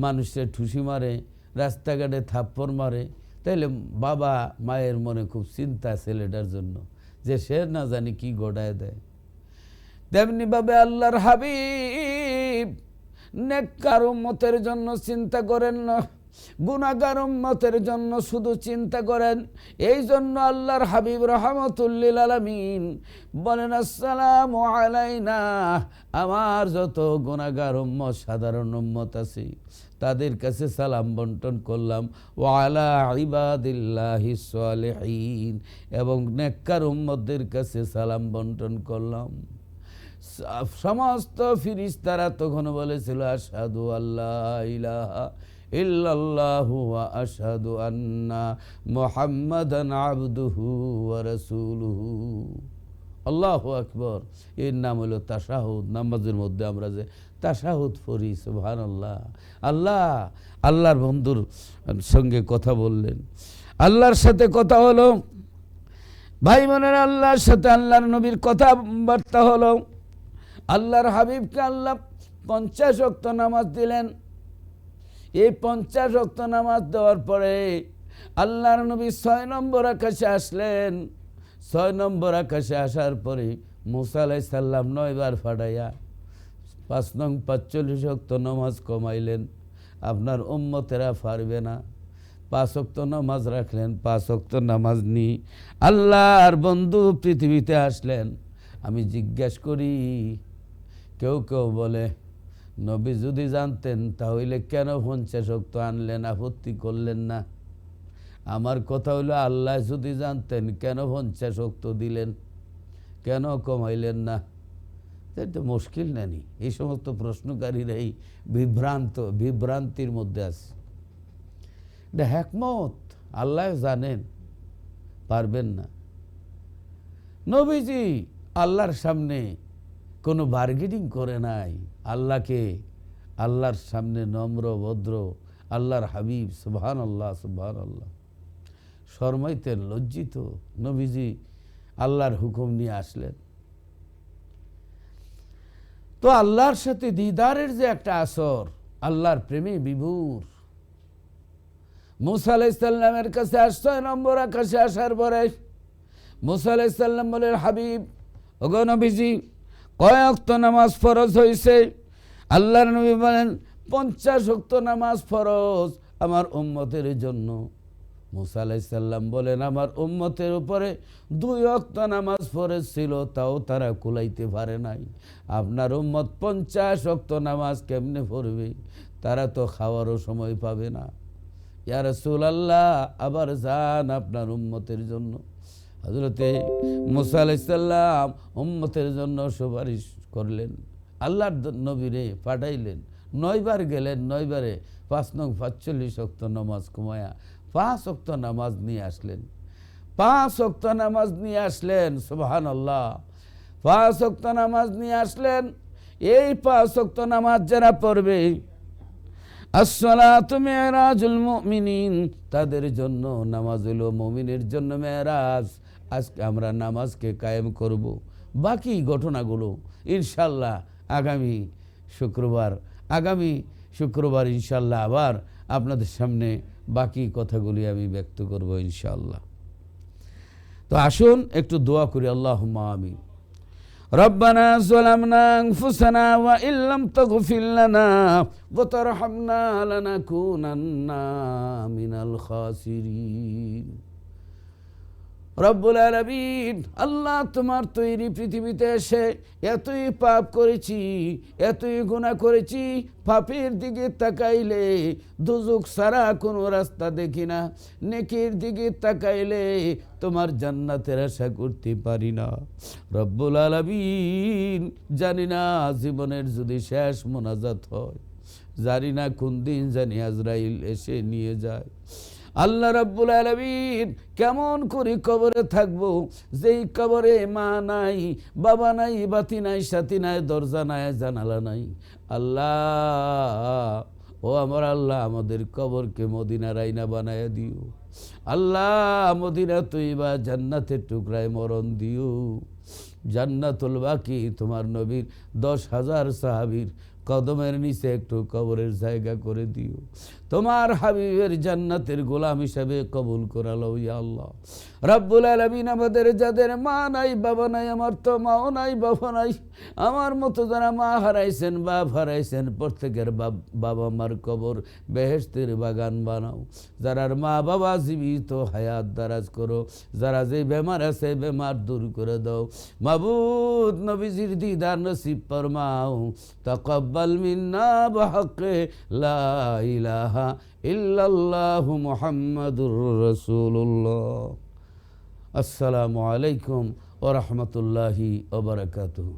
মানুষের ঠুসি মারে, রাস্তাঘাটে থাপ্পড় মারে, তাইলে বাবা মায়ের মনে খুব চিন্তা ছেলেটার জন্য, যে সে না জানি কি গোড়ায় দেয়। তেমনিভাবে আল্লাহর হাবিব নেককার উম্মতের জন্য চিন্তা করেন না, গুনাহগার উম্মতের জন্য শুধু চিন্তা করেন। এই জন্য আল্লাহর হাবিব রাহমাতুল লিল আলামিন বলেন, আসসালামু আলাইনা, আমার যত গুনাহগার উম্মত, সাধারণ উম্মত আছে তাদের কাছে সালাম বন্টন করলাম, ওয়া আলা ইবাদিল্লাহিস সালিহিন, এবং নেককার উম্মতদের কাছে সালাম বন্টন করলাম। সমস্ত ফিরিস্তারা তখন বলেছিল, আশহাদু আল্লা ইলাহা ইল্লাল্লাহু ওয়া আশহাদু আন্না মুহাম্মাদান আবদুহু ওয়া রাসূলুহু। আল্লাহু আকবার। এর নাম হলো তাশাহুদ। নামাজের মধ্যে আমরা যে তাশাহুদ পড়ি, সুবহানাল্লাহ। আল্লাহ আল্লাহর বন্ধুর সঙ্গে কথা বললেন, আল্লাহর সাথে কথা হলো। ভাই বোনেরা, আল্লাহর সাথে আল্লাহর নবীর কথাবার্তা হলো। আল্লাহর হাবিবকে আল্লাহ 50 ওয়াক্ত নামাজ দিলেন। এই 50 ওয়াক্ত নামাজ দেওয়ার পরে আল্লাহর নবী 6 নম্বর আকাশে আসলেন। 6 নম্বর আকাশে আসার পরে মুসা আলাইহিস সালাম 9 বার ফাটাইয়া 5 নং 45 ওয়াক্ত নামাজ কমাইলেন। আপনার উম্মতেরা পারবে না। 5 ওয়াক্ত নামাজ রাখলেন। 5 ওয়াক্ত নামাজ নি আল্লাহর বন্ধু পৃথিবীতে আসলেন। আমি জিজ্ঞাস করি, কেউ কেউ বলে নবী যদি জানতেন তাহলে কেন 50 ওয়াক্ত আনলেন, আপত্তি করলেন না? আমার কথা হলো, আল্লাহ যদি জানতেন কেন 50 ওয়াক্ত দিলেন, কেন কমাইলেন না? এটা মুশকিল নানি। এই সমস্ত প্রশ্নকারীরাই বিভ্রান্তির মধ্যে আছে। এটা হিকমত, আল্লাহ জানেন, পারবেন না। নবীজি আল্লাহর সামনে কোনো বার্গেনিং করে নাই। আল্লাহকে, আল্লাহর সামনে নম্র ভদ্র আল্লাহর হাবিব, সুবহানাল্লাহ সুবহানাল্লাহ, শরমাইতেন, লজ্জিত। নবীজি আল্লাহর হুকুম নিয়ে আসলেন। তো আল্লাহর সাথে দিদারের যে একটা আসর, আল্লাহর প্রেমে বিভোর। মুসা আলাইহিস সালামের কাছে 6 নম্বর আকাশে আসার পরে মুসা আলাইহিস সালাম বলেন, হাবিব, ওগো নবীজি, কয় ওয়াক্ত নামাজ ফরজ হয়েছে? আল্লাহর নবী বলেন, 50 ওয়াক্ত নামাজ ফরজ আমার উম্মতের জন্য। মুসা আলাইহিস সালাম বলেন, আমার উম্মতের উপরে 2 ওয়াক্ত নামাজ ফরজ ছিল, তাও তারা কুলাইতে পারে নাই। আপনার উম্মত 50 ওয়াক্ত নামাজ কেমনে পড়বে? তারা তো খাওয়ারও সময় পাবে না। ইয়া রাসূলুল্লাহ, আবার যান আপনার উম্মতের জন্য। হযরতে মুসা আলাইহিস সালাম উম্মতের জন্য সুপারিশ করলেন, আল্লাহর নবীরে পাঠাইলেন, 9 বার গেলেন, 9 বারে 5 নং 45 ওয়াক্ত নামাজ কমায়া 5 ওয়াক্ত নামাজ নিয়ে আসলেন। 5 ওয়াক্ত নামাজ নিয়ে আসলেন, সুবহানাল্লাহ। 5 ওয়াক্ত নামাজ নিয়ে আসলেন। এই 5 ওয়াক্ত নামাজ যারা পড়বে, আসসালাতু মিরাজুল মুমিনিন, তাদের জন্য নামাজ হলো মুমিনের জন্য মেরাজ। আজকে আমরা নামাজকে কায়েম করব। বাকি ঘটনাগুলো ইনশাআল্লাহ আগামী শুক্রবার ইনশাআল্লাহ আবার আপনাদের সামনে বাকি কথাগুলি আমি ব্যক্ত করব ইনশাআল্লাহ। তো আসুন একটু দোয়া করি, আল্লাহুম্মা আমিন। রব্বানা যালামনা আনফুসানা ওয়া ইল্লাম তাগফির লানা ওয়া তারহামনা লানাকুনান্না মিনাল খাসিরিন। রব্বুল আলামিন, আল্লাহ তোমার তৈরি পৃথিবীতে এসে এতই পাপ করেছি, এতই গুনাহ করেছি, পাপের দিকে তাকাইলে দুজক ছাড়া কোনো রাস্তা দেখি না, নেকির দিকে তাকাইলে তোমার জান্নাতের আশা করতে পারি না। রব্বুল আলামিন, জানি না জীবনের যদি শেষ মোনাজাত হয়, জানি না কোন দিন জানি আজরাইল এসে নিয়ে যায়। আল্লাহ রাব্বুল আলামিন, কেমন করে কবরে থাকবো, যেই কবরে মা নাই, বাবা নাই, বাতি নাই, সাথী নাই, দরজা নাই, জানালা নাই। আল্লাহ, ও আমার আল্লাহ, আমাদের কবরকে মদিনার আয়না বানায়া দিও। আল্লাহ, মদিনা তৈবা জান্নাতের টুকরায় মরণ দিও। জান্নাতুল বাকি তোমার নবীর 10,000 সাহাবীর কদমের নিচে একটু কবরের জায়গা করে দিও। তোমার হাবিবের জান্নাতের গোলাম হিসেবে কবুল করালো ইয়া আল্লাহ। রাব্বুল আলামিন, আমাদের যাদের মা নাই, বাবা নাই, আমার তো মাও নাই, বাবা নাই, আমার মতো যারা মা হারাইছেন, বাপ হারাইছেন, প্রত্যেকের বাবা মার কবর বেহেশতের বাগান বানাও। যারার মা বাবা জীবিত, হায়াত দারাজ করো। যারা যে বেমার আছে, বেমার দূর করে দাও। মাবুদ, নবীজির দিদার নসিব ফরমাও। তাকাব্বাল মিন্না বিহাক্কি লা ইলাহা ইল্লাল্লাহু মুহাম্মাদুর রাসূলুল্লাহ। আসসালামু আলাইকুম ওয়া রাহমাতুল্লাহি ওয়া বারাকাতুহু।